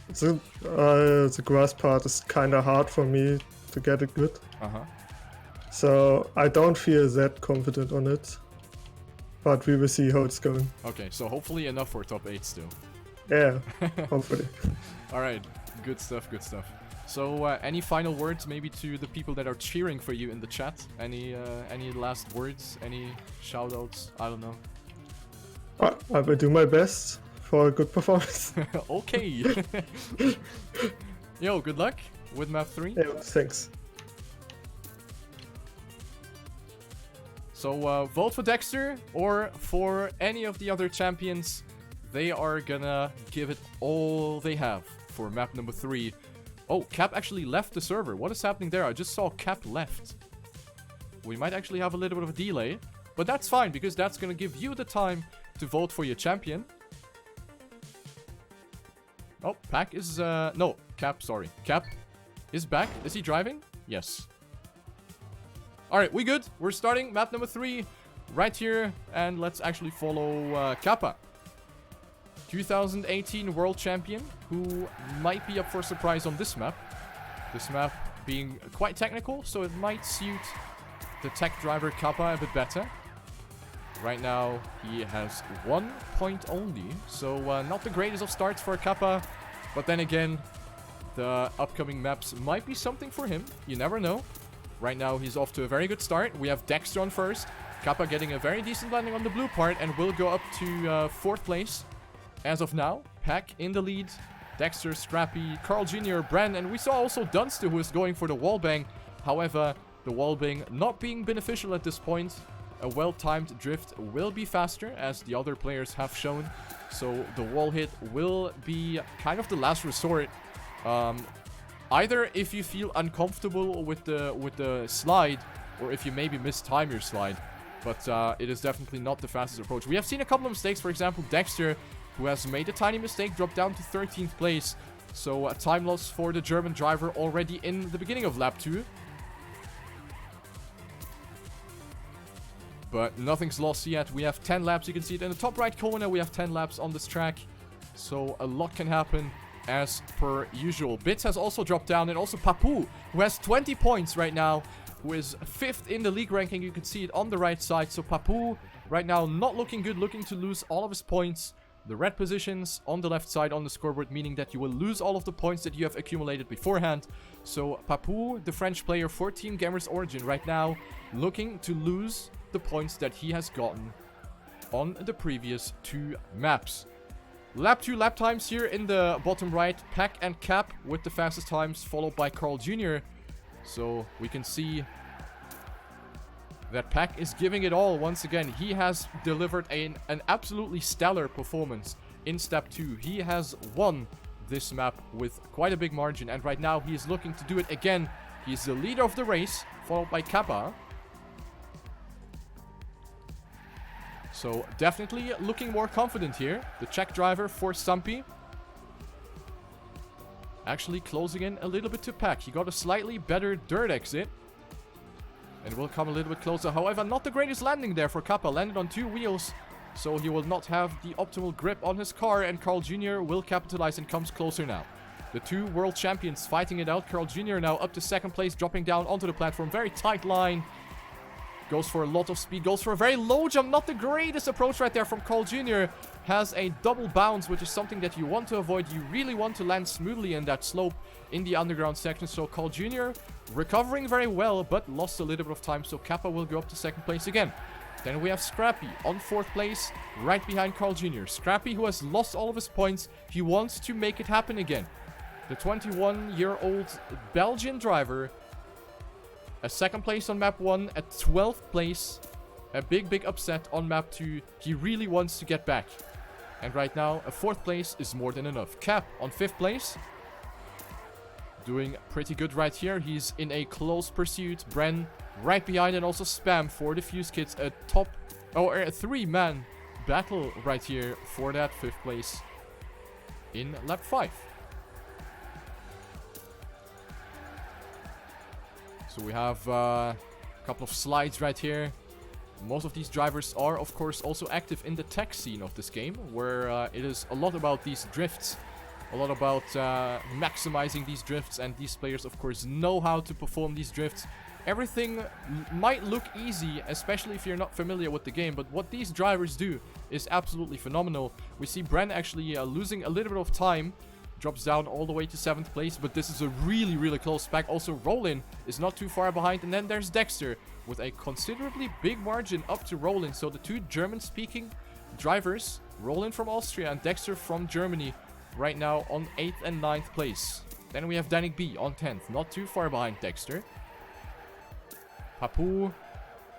The grass part is kinda hard for me to get it good. Uh-huh. So I don't feel that confident on it. But we will see how it's going. Okay, so hopefully enough for top 8 still. Yeah, hopefully. Alright, good stuff, good stuff. So, any final words maybe to the people that are cheering for you in the chat? Any last words? Any shoutouts? I don't know. I will do my best for a good performance. Okay. Yo, good luck with map 3. Yeah, thanks. So, vote for Dexter or for any of the other champions. They are gonna give it all they have for map number 3. Oh, Cap actually left the server. What is happening there? I just saw Cap left. We might actually have a little bit of a delay. But that's fine, because that's gonna give you the time to vote for your champion. Oh, Pack is, no, Cap, sorry. Cap is back. Is he driving? Yes. Alright, we good. We're starting map number 3 right here. And let's actually follow Kappa. 2018 World Champion, who might be up for a surprise on this map. This map being quite technical, so it might suit the tech driver Kappa a bit better. Right now, he has 1 point only, so not the greatest of starts for Kappa. But then again, the upcoming maps might be something for him. You never know. Right now, he's off to a very good start. We have Dexter on first. Kappa getting a very decent landing on the blue part and will go up to 4th place. As of now, Pack in the lead. Dexter, Scrappy, Carl Jr., Bren, and we saw also Dunster, who is going for the wallbang. However, the wallbang not being beneficial at this point. A well-timed drift will be faster, as the other players have shown. So the wall hit will be kind of the last resort. Either if you feel uncomfortable with the slide, or if you maybe mistime your slide. But it is definitely not the fastest approach. We have seen a couple of mistakes. For example, Dexter, who has made a tiny mistake, dropped down to 13th place. So a time loss for the German driver already in the beginning of lap 2. But nothing's lost yet. We have 10 laps. You can see it in the top right corner. We have 10 laps on this track. So a lot can happen as per usual. Bits has also dropped down, and also Papu, who has 20 points right now. who is 5th in the league ranking. You can see it on the right side. So Papou right now not looking good, looking to lose all of his points. The red positions on the left side on the scoreboard, meaning that you will lose all of the points that you have accumulated beforehand. So Papou, the French player for Team Gamers Origin, right now looking to lose the points that he has gotten on the previous 2 maps. Lap 2 lap times here in the bottom right. Pack and Cap with the fastest times, followed by Carl Jr. So we can see that Pack is giving it all once again. He has delivered an absolutely stellar performance in step 2. He has won this map with quite a big margin, and right now he is looking to do it again. He's the leader of the race, followed by Kappa. So definitely looking more confident here. The Czech driver for Stumpy. Actually closing in a little bit to Pack. He got a slightly better dirt exit. And will come a little bit closer. However, not the greatest landing there for Kappa. Landed on 2 wheels. So he will not have the optimal grip on his car. And Carl Jr. will capitalize and comes closer now. The 2 world champions fighting it out. Carl Jr. now up to 2nd place. Dropping down onto the platform. Very tight line. Goes for a lot of speed. Goes for a very low jump. Not the greatest approach right there from Carl Jr. Has a double bounce, which is something that you want to avoid. You really want to land smoothly in that slope in the underground section. So Carl Jr. recovering very well, but lost a little bit of time. So Kappa will go up to 2nd place again. Then we have Scrappy on 4th place, right behind Carl Jr. Scrappy, who has lost all of his points. He wants to make it happen again. The 21-year-old Belgian driver. A 2nd place on map 1, a 12th place. A big upset on map 2. He really wants to get back. And right now, a 4th place is more than enough. Cap on 5th place. Doing pretty good right here. He's in a close pursuit. Bren right behind, and also Spam for the Fuse Kids. A 3-man battle right here for that 5th place in lap 5. So we have a couple of slides right here. Most of these drivers are, of course, also active in the tech scene of this game, where it is a lot about these drifts. A lot about maximizing these drifts, and these players, of course, know how to perform these drifts. Everything might look easy, especially if you're not familiar with the game, but what these drivers do is absolutely phenomenal. We see Bren actually losing a little bit of time. Drops down all the way to 7th place, but this is a really close pack. Also, Rollin is not too far behind, and then there's Dexter with a considerably big margin up to Rollin. So the 2 German-speaking drivers, Rollin from Austria and Dexter from Germany, right now on 8th and 9th place. Then we have Danik B on 10th, not too far behind Dexter. Papou,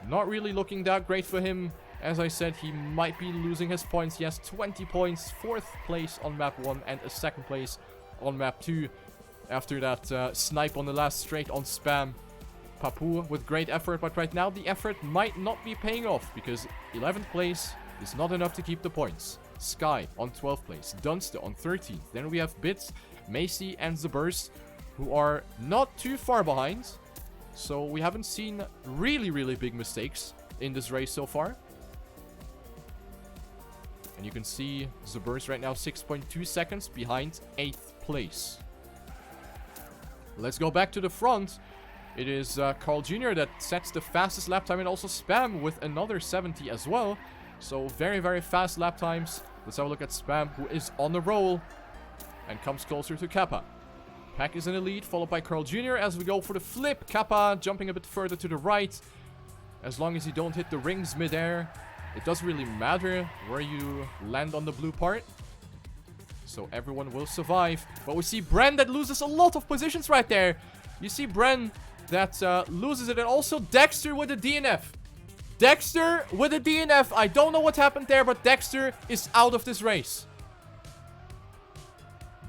not really looking that great for him. As I said, he might be losing his points. He has 20 points, 4th place on map 1 and a 2nd place on map 2. After that snipe on the last straight on Spam. Papou with great effort, but right now the effort might not be paying off, because 11th place is not enough to keep the points. Sky on 12th place, Dunster on 13th. Then we have Bits, Macy and The Burst, who are not too far behind. So we haven't seen really big mistakes in this race so far. And you can see The Burst right now 6.2 seconds behind 8th place. Let's go back to the front. It is Carl Jr. that sets the fastest lap time, and also Spam with another 70 as well. So very fast lap times. Let's have a look at Spam, who is on the roll and comes closer to Kappa. Pack is in the lead, followed by Carl Jr. as we go for the flip. Kappa jumping a bit further to the right. As long as you don't hit the rings midair, it doesn't really matter where you land on the blue part. So everyone will survive. But we see Bren that loses a lot of positions right there. You see Bren that loses it, and also Dexter with a DNF. Dexter with a DNF. I don't know what happened there, but Dexter is out of this race.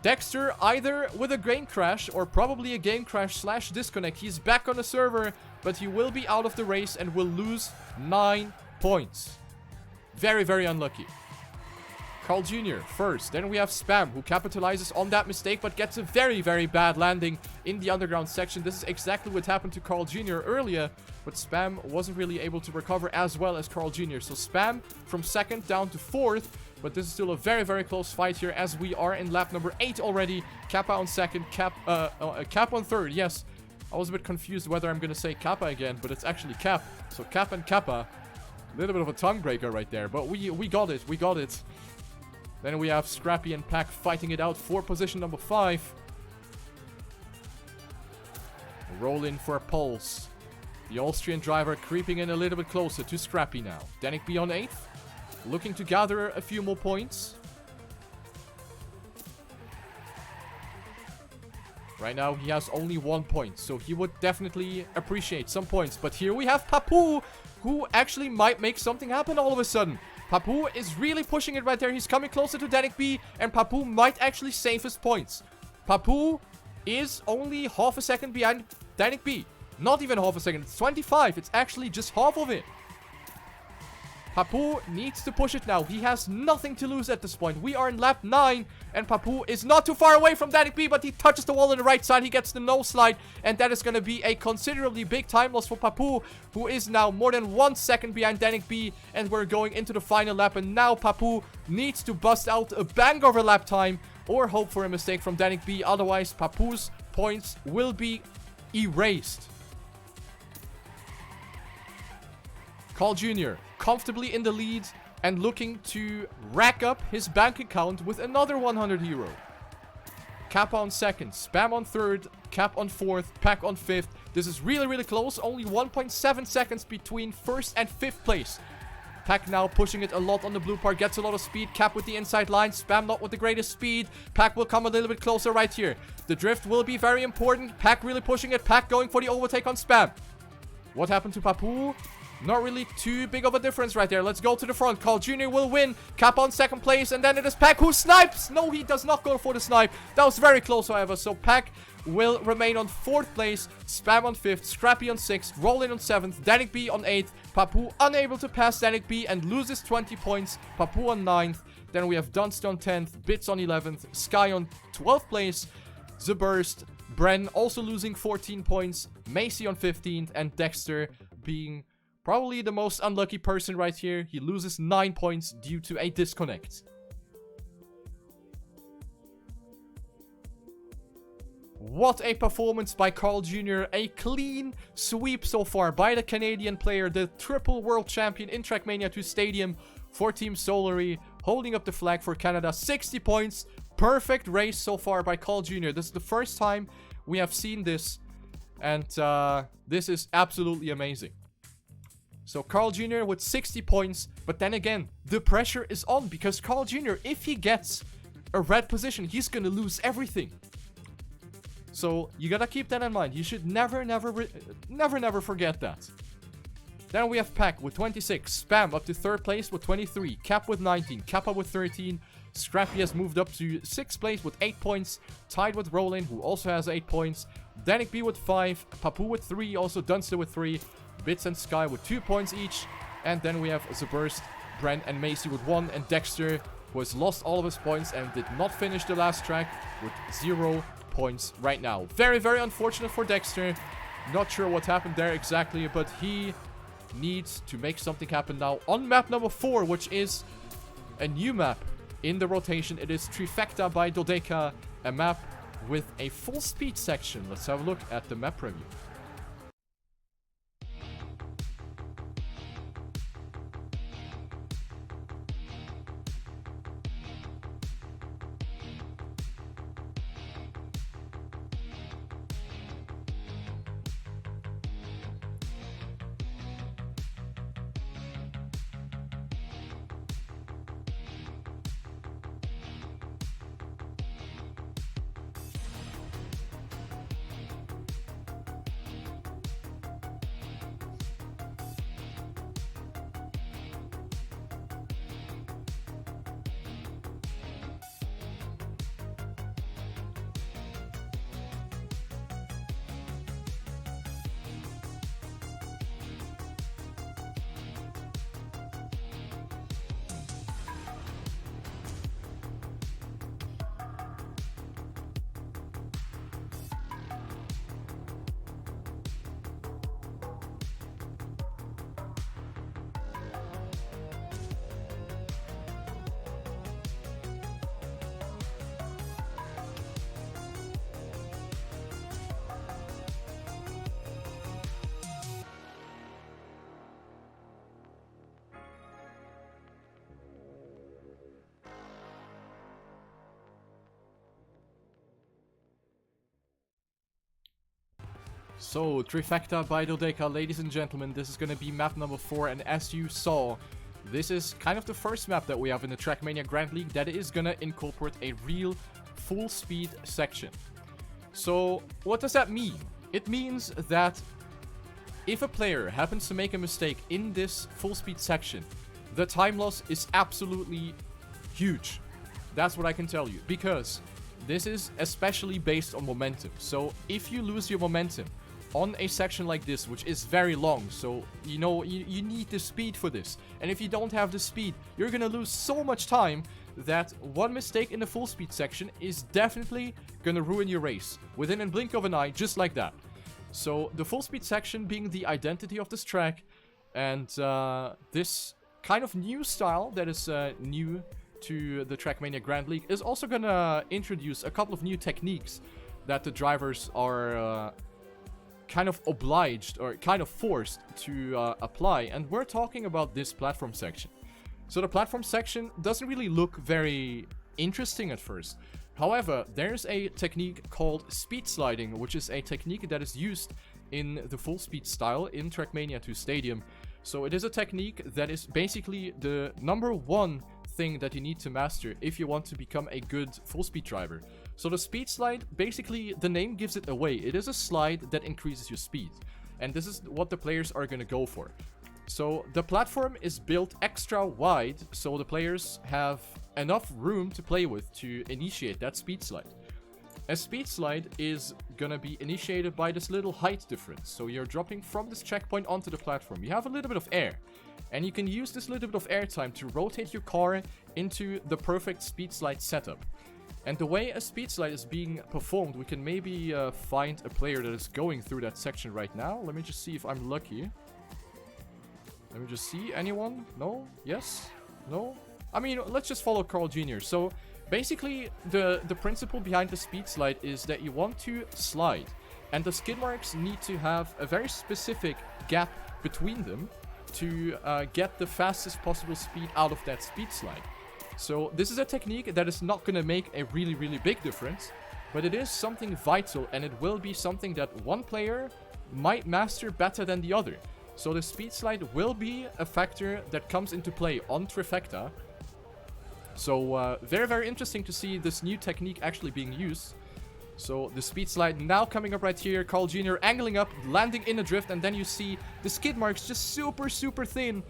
Dexter either with a game crash or probably a game crash / disconnect. He's back on the server, but he will be out of the race and will lose 9 points. Very unlucky. Carl Jr. first. Then we have Spam, who capitalizes on that mistake, but gets a very bad landing in the underground section. This is exactly what happened to Carl Jr. earlier, but Spam wasn't really able to recover as well as Carl Jr. So Spam from 2nd down to 4th, but this is still a very close fight here, as we are in lap number 8 already. Kappa on 2nd, Cap on 3rd, yes. I was a bit confused whether I'm gonna say Kappa again, but it's actually Cap. So Cap and Kappa. A little bit of a tongue breaker right there, but we got it. We got it. Then we have Scrappy and Pack fighting it out for position number 5. Roll in for a pulse. The Austrian driver creeping in a little bit closer to Scrappy now. Danik B on 8th. Looking to gather a few more points. Right now, he has only 1 point, so he would definitely appreciate some points. But here we have Papu, who actually might make something happen all of a sudden. Papu is really pushing it right there. He's coming closer to Danik B, and Papu might actually save his points. Papu is only half a second behind Danik B. Not even half a second. It's 25. It's actually just half of it. Papu needs to push it now. He has nothing to lose at this point. We are in lap 9, and Papu is not too far away from Danik B, but he touches the wall on the right side. He gets the no slide, and that is going to be a considerably big time loss for Papu, who is now more than 1 second behind Danik B, and we're going into the final lap, and now Papu needs to bust out a bang over lap time, or hope for a mistake from Danik B. Otherwise, Papu's points will be erased. Carl Jr. comfortably in the lead and looking to rack up his bank account with another 100 euro. Cap on 2nd, Spam on 3rd, Cap on 4th, Pack on 5th. This is really, really close. Only 1.7 seconds between 1st and 5th place. Pack now pushing it a lot on the blue part, gets a lot of speed. Cap with the inside line, Spam not with the greatest speed. Pack will come a little bit closer right here. The drift will be very important. Pack really pushing it. Pack going for the overtake on Spam. What happened to Papu? Not really too big of a difference right there. Let's go to the front. Carl Jr. will win. Cap on 2nd place. And then it is Pack who snipes. No, he does not go for the snipe. That was very close, however. So Pack will remain on 4th place. Spam on 5th. Scrappy on 6th. Roll in on 7th. Danik B on 8th. Papu unable to pass Danik B and loses 20 points. Papu on 9th. Then we have Dunst on 10th. Bits on 11th. Sky on 12th place. The Burst. Bren also losing 14 points. Macy on 15th. And Dexter being probably the most unlucky person right here. He loses 9 points due to a disconnect. What a performance by Carl Jr. A clean sweep so far by the Canadian player, the triple world champion in TrackMania² Stadium for Team Solary, holding up the flag for Canada. 60 points. Perfect race so far by Carl Jr. This is the first time we have seen this, and this is absolutely amazing. So Carl Jr. with 60 points, but then again, the pressure is on because Carl Jr., if he gets a red position, he's gonna lose everything. So you gotta keep that in mind. You should never forget that. Then we have Pack with 26, Spam up to 3rd place with 23, Cap with 19, Kappa with 13, Scrappy has moved up to 6th place with 8 points, tied with Rollin, who also has 8 points, Danik B with 5, Papu with 3, also Dunster with 3, Bits and Sky with 2 points each. And then we have The Burst, Brent and Macy with 1. And Dexter, who has lost all of his points and did not finish the last track, with 0 points right now. Very, very unfortunate for Dexter. Not sure what happened there exactly, but he needs to make something happen now on map number 4, which is a new map in the rotation. It is Trifecta by Dodeca, a map with a full speed section. Let's have a look at the map preview. So, Trifecta by Dodeca, ladies and gentlemen, this is going to be map number 4, and as you saw, this is kind of the first map that we have in the TrackMania Grand League that is going to incorporate a real full speed section. So, what does that mean? It means that if a player happens to make a mistake in this full speed section, the time loss is absolutely huge. That's what I can tell you, because this is especially based on momentum. So if you lose your momentum on a section like this, which is very long, so you know you need the speed for this, and if you don't have the speed, you're gonna lose so much time that one mistake in the full speed section is definitely gonna ruin your race within a blink of an eye, just like that. So the full speed section being the identity of this track, and this kind of new style that is new to the TrackMania Grand League is also gonna introduce a couple of new techniques that the drivers are kind of obliged or kind of forced to apply, and we're talking about this platform section. So the platform section doesn't really look very interesting at first. However, there's a technique called speed sliding, which is a technique that is used in the full speed style in TrackMania² Stadium. So it is a technique that is basically the #1 thing that you need to master if you want to become a good full speed driver. So the speed slide, basically the name gives it away. It is a slide that increases your speed, and this is what the players are going to go for. So the platform is built extra wide, so the players have enough room to play with to initiate that speed slide. A speed slide is gonna be initiated by this little height difference. So you're dropping from this checkpoint onto the platform. You have a little bit of air, and you can use this little bit of air time to rotate your car into the perfect speed slide setup. And the way a speed slide is being performed, we can maybe find a player that is going through that section right now. Let me just see if I'm lucky. Let me just see. Anyone? No? Yes? No? I mean, let's just follow Carl Jr. So basically, the principle behind the speed slide is that you want to slide, and the skid marks need to have a very specific gap between them to get the fastest possible speed out of that speed slide. So this is a technique that is not going to make a really, really big difference, but it is something vital, and it will be something that one player might master better than the other. So the speed slide will be a factor that comes into play on Trifecta. So very, very interesting to see this new technique actually being used. So the speed slide now coming up right here. Carl Jr. angling up, landing in a drift, and then you see the skid marks just super, super thin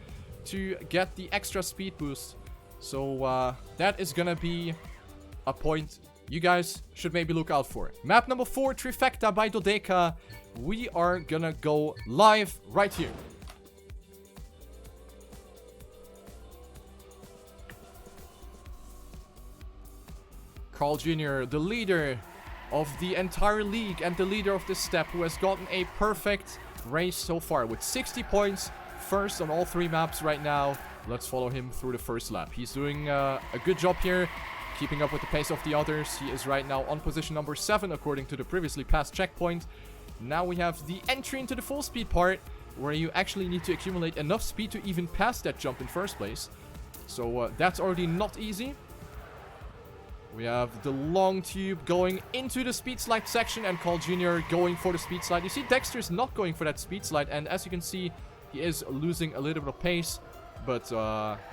to get the extra speed boost. So that is gonna be a point you guys should maybe look out for. Map number 4, Trifecta by Dodeca. We are gonna go live right here. Carl Jr., the leader of the entire league and the leader of this step, who has gotten a perfect race so far with 60 points, first on all 3 maps right now. Let's follow him through the first lap. He's doing a good job here, keeping up with the pace of the others. He is right now on position number 7 according to the previously passed checkpoint. Now we have the entry into the full speed part, where you actually need to accumulate enough speed to even pass that jump in first place. So that's already not easy. We have the long tube going into the speed slide section, and Carl Jr. going for the speed slide. You see Dexter's not going for that speed slide, and as you can see, he is losing a little bit of pace. But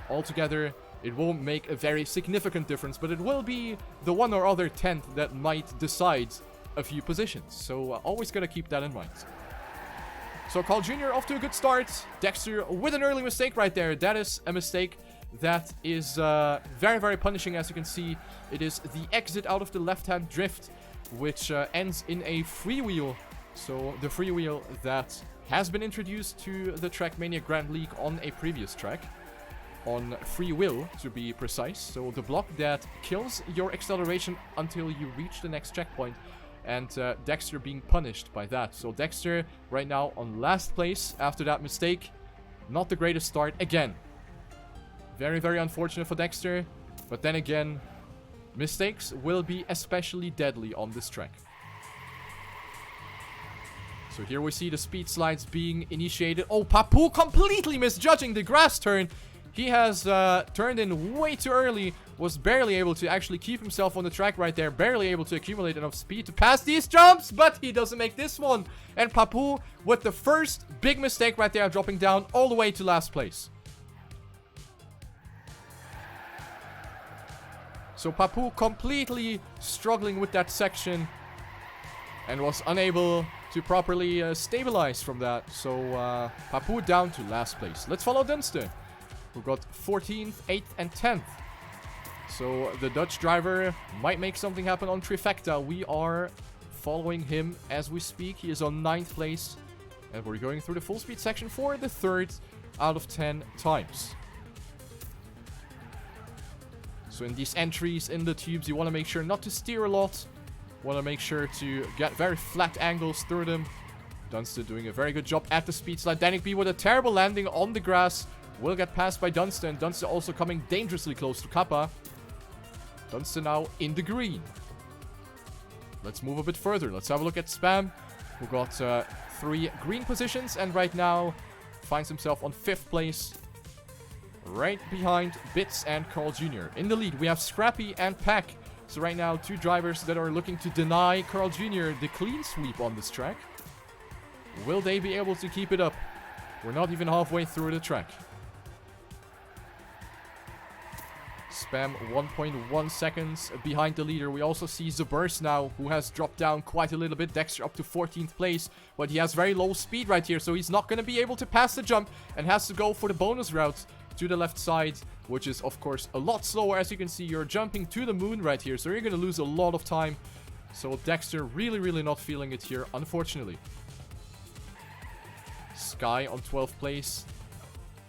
altogether, it won't make a very significant difference, but it will be the one or other tenth that might decide a few positions. So always gotta keep that in mind. So Carl Jr. off to a good start. Dexter with an early mistake right there. That is a mistake that is very, very punishing. As you can see, it is the exit out of the left-hand drift, which ends in a freewheel. So the freewheel that has been introduced to the TrackMania Grand League on a previous track. On free will, to be precise. So the block that kills your acceleration until you reach the next checkpoint. And Dexter being punished by that. So Dexter right now on last place after that mistake. Not the greatest start again. Very, very unfortunate for Dexter. But then again, mistakes will be especially deadly on this track. So here we see the speed slides being initiated. Oh, Papu completely misjudging the grass turn. He has turned in way too early. Was barely able to actually keep himself on the track right there. Barely able to accumulate enough speed to pass these jumps. But he doesn't make this one. And Papou with the first big mistake right there. Dropping down all the way to last place. So Papou completely struggling with that section. And was unable to properly stabilize from that. So Papou down to last place. Let's follow Dunster, who got 14th, 8th, and 10th. So the Dutch driver might make something happen on Trifecta. We are following him as we speak. He is on 9th place. And we're going through the full speed section for the 3rd out of 10 times. So in these entries in the tubes, you want to make sure not to steer a lot. Want to make sure to get very flat angles through them. Dunster doing a very good job at the speed slide. Danik B with a terrible landing on the grass. Will get passed by Dunster, and Dunster also coming dangerously close to Kappa. Dunster now in the green. Let's move a bit further. Let's have a look at Spam, who got 3 green positions, and right now finds himself on 5th place. Right behind Bits and Carl Jr. In the lead, we have Scrappy and Pack. So right now, 2 drivers that are looking to deny Carl Jr. the clean sweep on this track. Will they be able to keep it up? We're not even halfway through the track. Spam 1.1 seconds behind the leader. We also see Zaburst now, who has dropped down quite a little bit. Dexter up to 14th place, but he has very low speed right here, so he's not going to be able to pass the jump and has to go for the bonus route to the left side, which is of course a lot slower. As you can see, you're jumping to the moon right here, so you're going to lose a lot of time. So Dexter really not feeling it here, unfortunately. Sky on 12th place.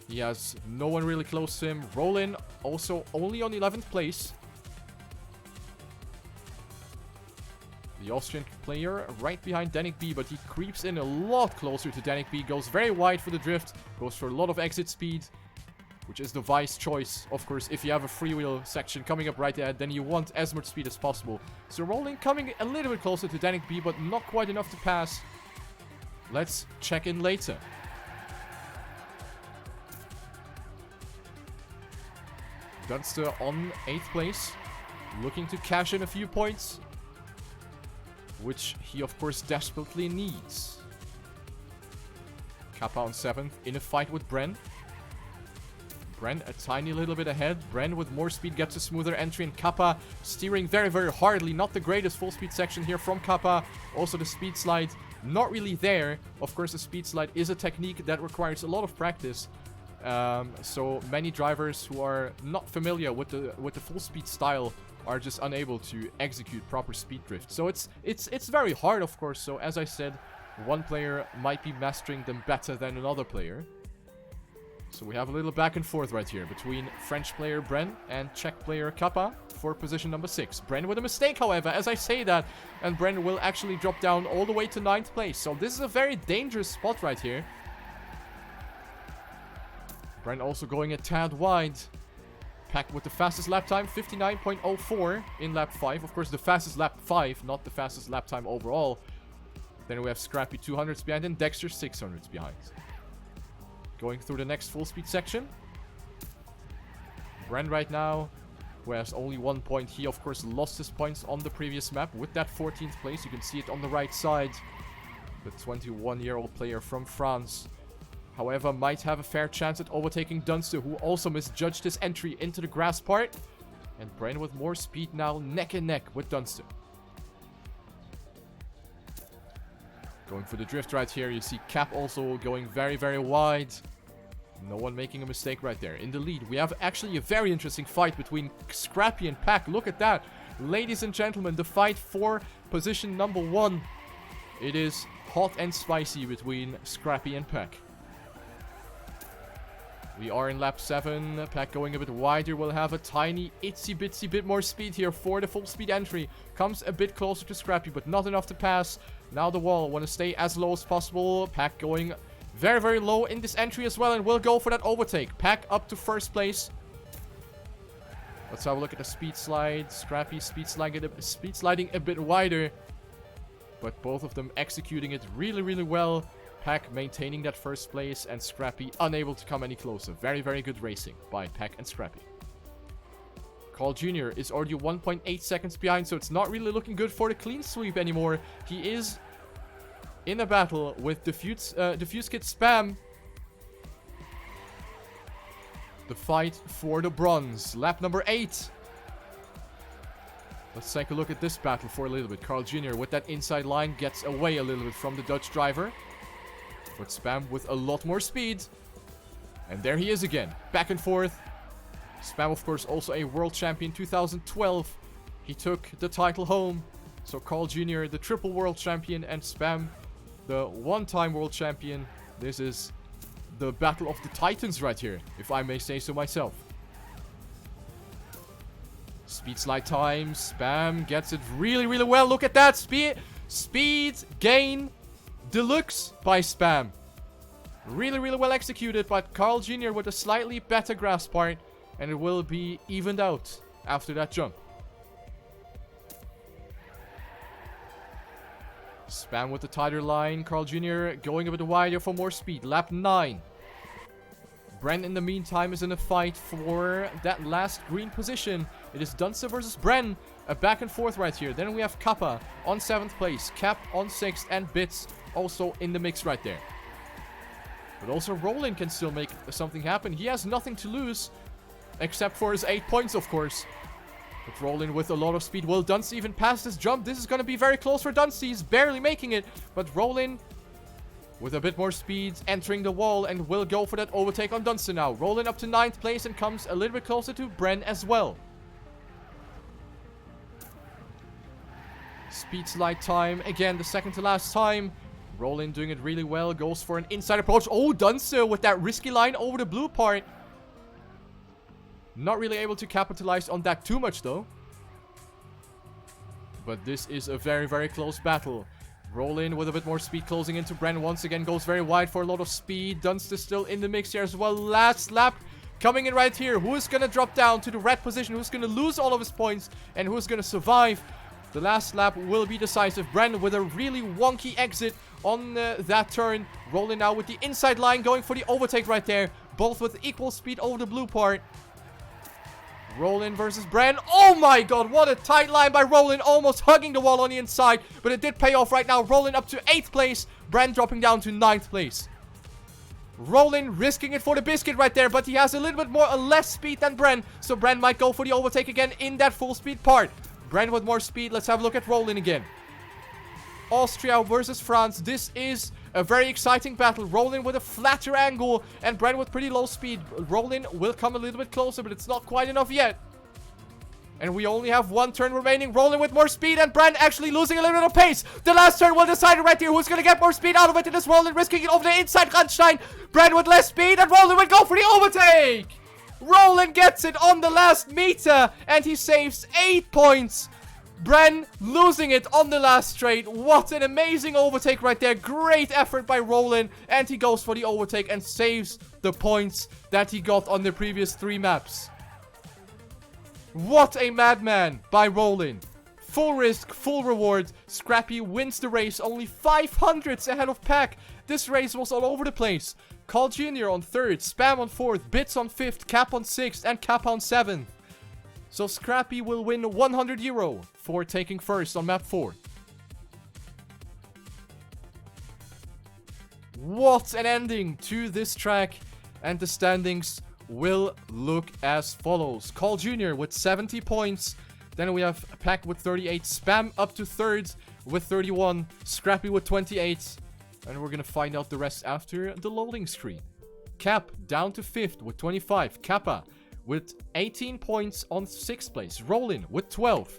He has no one really close to him. Rollin also only on 11th place. The Austrian player right behind Danik B, but he creeps in a lot closer to Danik B. Goes very wide for the drift. Goes for a lot of exit speed, which is the wise choice. Of course, if you have a freewheel section coming up right ahead, then you want as much speed as possible. So Rollin coming a little bit closer to Danik B, but not quite enough to pass. Let's check in later. Dunster on 8th place, looking to cash in a few points, which he of course desperately needs. Kappa on 7th, in a fight with Bren. Bren a tiny little bit ahead. Bren with more speed gets a smoother entry, and Kappa steering very hardly. Not the greatest full speed section here from Kappa. Also the speed slide not really there. Of course, the speed slide is a technique that requires a lot of practice. So many drivers who are not familiar with the full speed style are just unable to execute proper speed drift. So it's very hard, of course. So as I said, one player might be mastering them better than another player. So we have a little back and forth right here between French player Bren and Czech player Kappa for position number 6. Bren with a mistake, however, as I say that, and Bren will actually drop down all the way to 9th place. So this is a very dangerous spot right here. Bren also going a tad wide. Pack with the fastest lap time, 59.04 in lap 5. Of course, the fastest lap 5, not the fastest lap time overall. Then we have Scrappy 200s behind and Dexter 600s behind. Going through the next full speed section. Bren right now, who has only 1 point. He, of course, lost his points on the previous map with that 14th place. You can see it on the right side. The 21-year-old player from France, however, might have a fair chance at overtaking Dunster, who also misjudged his entry into the grass part. And Bren with more speed now, neck and neck with Dunster. Going for the drift right here. You see Cap also going very wide. No one making a mistake right there. In the lead, we have actually a very interesting fight between Scrappy and Pack. Look at that. Ladies and gentlemen, the fight for position number 1. It is hot and spicy between Scrappy and Pack. We are in lap 7. Pack going a bit wider. Will have a tiny itsy bitsy bit more speed here for the full speed entry. Comes a bit closer to Scrappy, but not enough to pass. Now the wall. Want to stay as low as possible. Pack going very low in this entry as well, and will go for that overtake. Pack up to 1st place. Let's have a look at the speed slide. Scrappy speed sliding a bit wider, but both of them executing it really well. Pack maintaining that first place and Scrappy unable to come any closer. Very, very good racing by Pack and Scrappy. Carl Jr. is already 1.8 seconds behind, so it's not really looking good for the clean sweep anymore. He is in a battle with Diffuse Kid Spam. The fight for the bronze. Lap number 8. Let's take a look at this battle for a little bit. Carl Jr. with that inside line gets away a little bit from the Dutch driver. But Spam with a lot more speed. And there he is again. Back and forth. Spam, of course, also a world champion 2012. He took the title home. So Carl Jr., the triple world champion, and Spam, the one-time world champion. This is the battle of the titans right here, if I may say so myself. Speed slide time. Spam gets it really, really well. Look at that. Speed gain deluxe by Spam. Really, really well executed, but Carl Jr. with a slightly better grasp part. And it will be evened out after that jump. Spam with the tighter line. Carl Jr. going a bit wider for more speed. Lap 9. Bren in the meantime is in a fight for that last green position. It is Dunster versus Bren. A back and forth right here. Then we have Kappa on 7th place. Cap on 6th. And Bits also in the mix right there. But also Roland can still make something happen. He has nothing to lose. Except for his 8 points, of course. But Roland with a lot of speed. Will Dunst even pass this jump? This is going to be very close for Dunst. He's barely making it. But Roland with a bit more speed entering the wall and will go for that overtake on Dunster now. Roland up to 9th place and comes a little bit closer to Bren as well. Speed slide time. Again, the second to last time. Roland doing it really well. Goes for an inside approach. Oh, Dunster with that risky line over the blue part. Not really able to capitalize on that too much, though. But this is a very, very close battle. Roland with a bit more speed closing into Bren. Once again, goes very wide for a lot of speed. Dunst is still in the mix here as well. Last lap coming in right here. Who is going to drop down to the red position? Who's going to lose all of his points? And who's going to survive? The last lap will be decisive. Bren with a really wonky exit on that turn. Roland now with the inside line going for the overtake right there. Both with equal speed over the blue part. Roland versus Bren. Oh my god, what a tight line by Roland. Almost hugging the wall on the inside. But it did pay off right now. Roland up to 8th place. Bren dropping down to 9th place. Roland risking it for the biscuit right there. But he has a little bit more or less speed than Bren. So Bren might go for the overtake again in that full speed part. Bren with more speed. Let's have a look at Roland again. Austria versus France. This is a very exciting battle. Roland with a flatter angle and Bren with pretty low speed. Roland will come a little bit closer, but it's not quite enough yet. And we only have one turn remaining. Roland with more speed and Bren actually losing a little bit of pace. The last turn will decide it right here. Who's going to get more speed out of it? It is Roland risking it over the inside Randstein. Bren with less speed and Roland will go for the overtake. Roland gets it on the last meter and he saves 8 points. Bren losing it on the last straight. What an amazing overtake right there. Great effort by Roland. And he goes for the overtake and saves the points that he got on the previous 3 maps. What a madman by Roland. Full risk, full reward. Scrappy wins the race. Only 500s ahead of Pack. This race was all over the place. Carl Jr. on 3rd. Spam on 4th. Bits on 5th. Cap on 6th. And Cap on 7th. So Scrappy will win €100 for taking first on map 4. What an ending to this track. And the standings will look as follows. Carl Jr. with 70 points. Then we have Pack with 38. Spam up to 3rd with 31. Scrappy with 28. And we're going to find out the rest after the loading screen. Cap down to 5th with 25. Kappa with 18 points on 6th place. Roland with 12.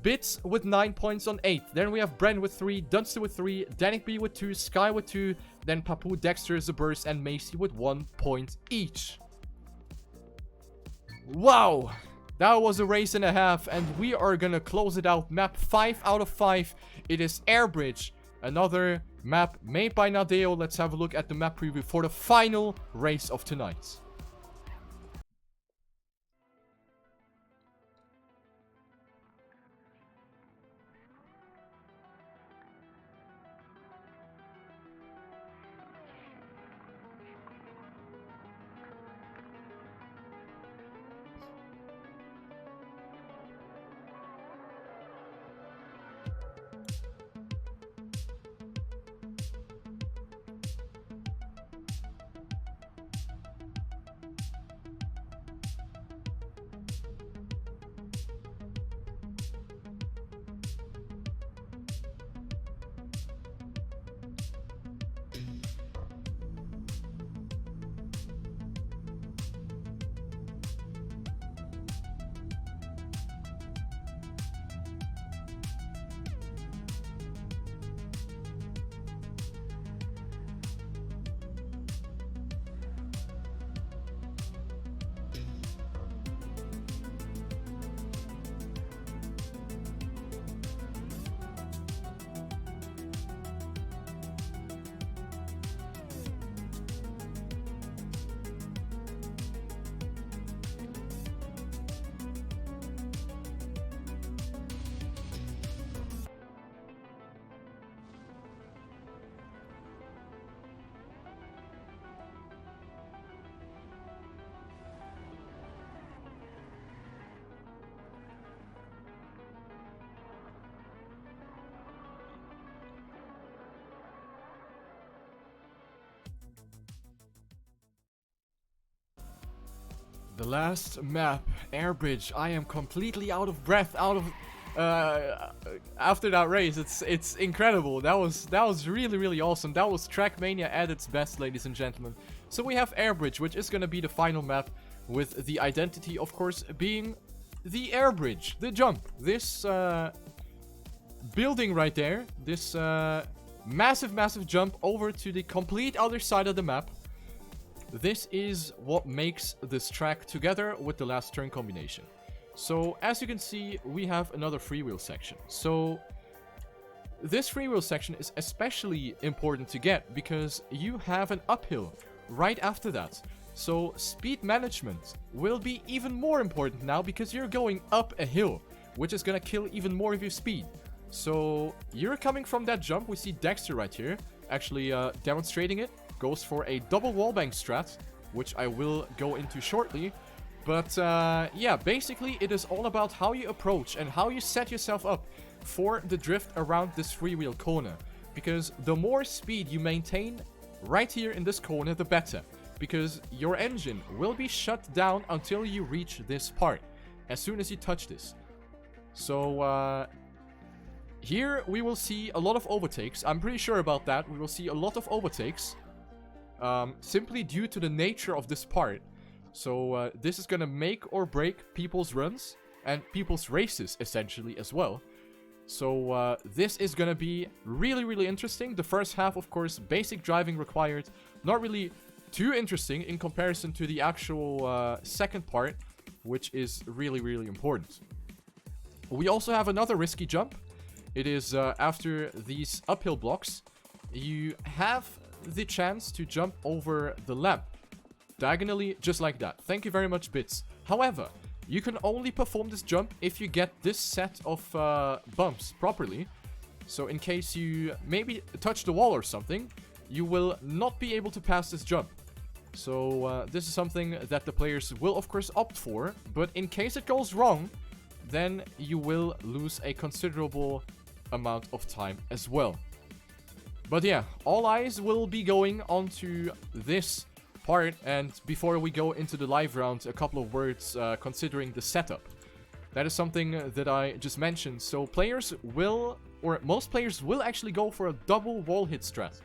Bits with 9 points on 8th. Then we have Bren with 3. Dunster with 3. Danik B with 2. Sky with 2. Then Papu, Dexter, Zaburst, and Macy with 1 point each. Wow! That was a race and a half. And we are gonna close it out. Map 5 out of 5. It is Airbridge. Another map made by Nadeo. Let's have a look at the map preview for the final race of tonight. The last map, Airbridge. I am completely out of breath, after that race. It's incredible. That was really awesome. That was TrackMania at its best, ladies and gentlemen. So we have Airbridge, which is gonna be the final map, with the identity, of course, being the Airbridge, the jump. This building right there, this massive jump over to the complete other side of the map. This is what makes this track together with the last turn combination. So as you can see, we have another freewheel section. So this freewheel section is especially important to get because you have an uphill right after that. So speed management will be even more important now because you're going up a hill, which is gonna kill even more of your speed. So you're coming from that jump. We see Dexter right here actually demonstrating it. Goes for a double wallbang strat, which I will go into shortly. But yeah, basically it is all about how you approach and how you set yourself up for the drift around this freewheel corner. Because the more speed you maintain right here in this corner, the better. Because your engine will be shut down until you reach this part, as soon as you touch this. So here we will see a lot of overtakes. I'm pretty sure about that. We will see a lot of overtakes. Simply due to the nature of this part. So this is gonna make or break people's runs and people's races essentially as well. So this is gonna be really interesting. The first half, of course, basic driving required. Not really too interesting in comparison to the actual second part, which is really important. We also have another risky jump. It is after these uphill blocks. You have the chance to jump over the lamp diagonally, just like that. Thank you very much, Bits. However, you can only perform this jump if you get this set of bumps properly. So in case you maybe touch the wall or something, you will not be able to pass this jump. So this is something that the players will of course opt for, but in case it goes wrong, then you will lose a considerable amount of time as well. But yeah, all eyes will be going onto this part, and before we go into the live round, a couple of words considering the setup. That is something that I just mentioned. So players will, or most players will actually go for a double wall hit strat.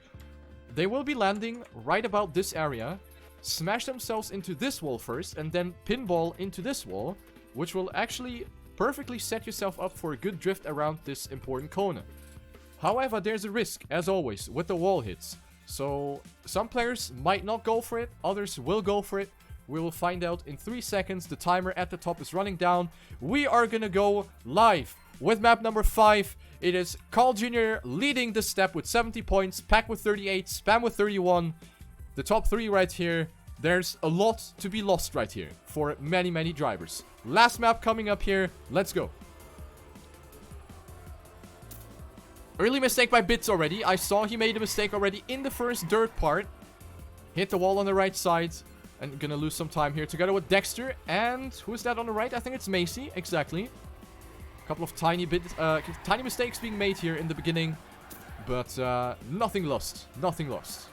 They will be landing right about this area, smash themselves into this wall first, and then pinball into this wall, which will actually perfectly set yourself up for a good drift around this important corner. However, there's a risk, as always, with the wall hits. So, some players might not go for it, others will go for it. We will find out in 3 seconds. The timer at the top is running down. We are gonna go live with map number 5. It is Carl Jr. leading the step with 70 points, Pack with 38, Spam with 31. The top 3 right here. There's a lot to be lost right here for many drivers. Last map coming up here. Let's go. Early mistake by Bits already. I saw he made a mistake already in the first dirt part. Hit the wall on the right side. And gonna lose some time here together with Dexter. And who is that on the right? I think it's Macy. Exactly. A couple of tiny mistakes being made here in the beginning. But nothing lost. Nothing lost.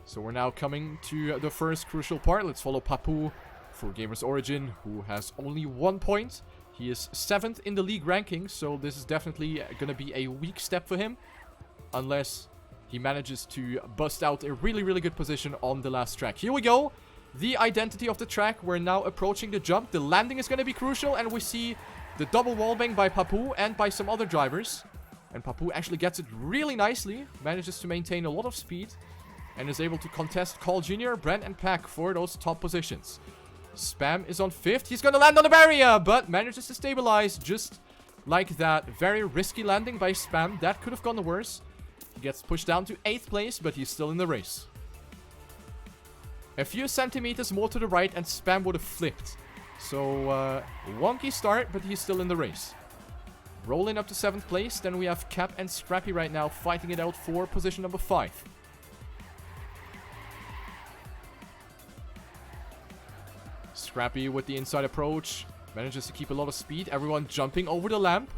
So we're now coming to the first crucial part. Let's follow Papu for Gamers Origin, who has only 1 point. He is 7th in the league ranking, so this is definitely going to be a weak step for him. Unless he manages to bust out a really good position on the last track. Here we go. The identity of the track. We're now approaching the jump. The landing is going to be crucial, and we see the double wallbang by Papu and by some other drivers. And Papu actually gets it really nicely. Manages to maintain a lot of speed. And is able to contest Carl Jr., Brent, and Pack for those top positions. Spam is on 5th. He's going to land on the barrier, but manages to stabilize just like that. Very risky landing by Spam. That could have gone worse. He gets pushed down to 8th place, but he's still in the race. A few centimeters more to the right, and Spam would have flipped. So, wonky start, but he's still in the race. Rolling up to 7th place. Then we have Cap and Scrappy right now fighting it out for position number 5. Scrappy with the inside approach. Manages to keep a lot of speed. Everyone jumping over the lamp.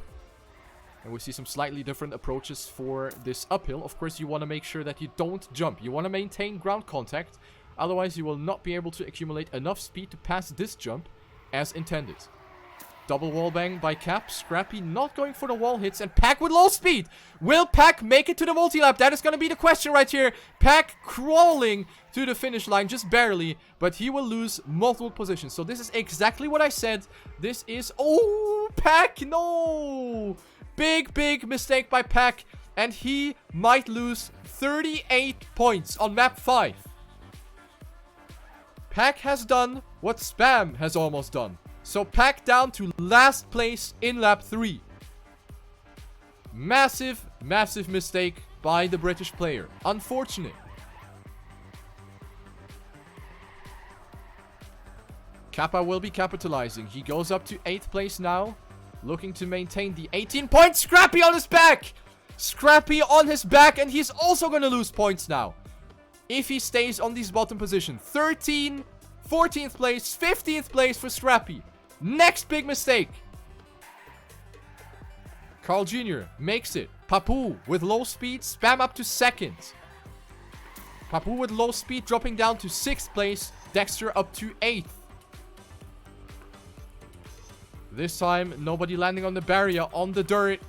And we see some slightly different approaches for this uphill. Of course, you want to make sure that you don't jump. You want to maintain ground contact. Otherwise, he will not be able to accumulate enough speed to pass this jump as intended. Double wallbang by Cap. Scrappy not going for the wall hits. And Pack with low speed. Will Pack make it to the multi-lap? That is going to be the question right here. Pack crawling to the finish line just barely. But he will lose multiple positions. So this is exactly what I said. This is... Oh, Pack, no! Big, big mistake by Pack. And he might lose 38 points on map 5. Pack has done what Spam has almost done. So Pack down to last place in lap 3. Massive, massive mistake by the British player. Unfortunate. Kappa will be capitalizing. He goes up to 8th place now. Looking to maintain the 18 points. Scrappy on his back. Scrappy on his back. And he's also going to lose points now. If he stays on these bottom position. 13, 14th place, 15th place for Scrappy. Next big mistake. Carl Jr. makes it. Papu with low speed. Spam up to 2nd. Papu with low speed dropping down to 6th place. Dexter up to 8th. This time, nobody landing on the barrier, on the dirt.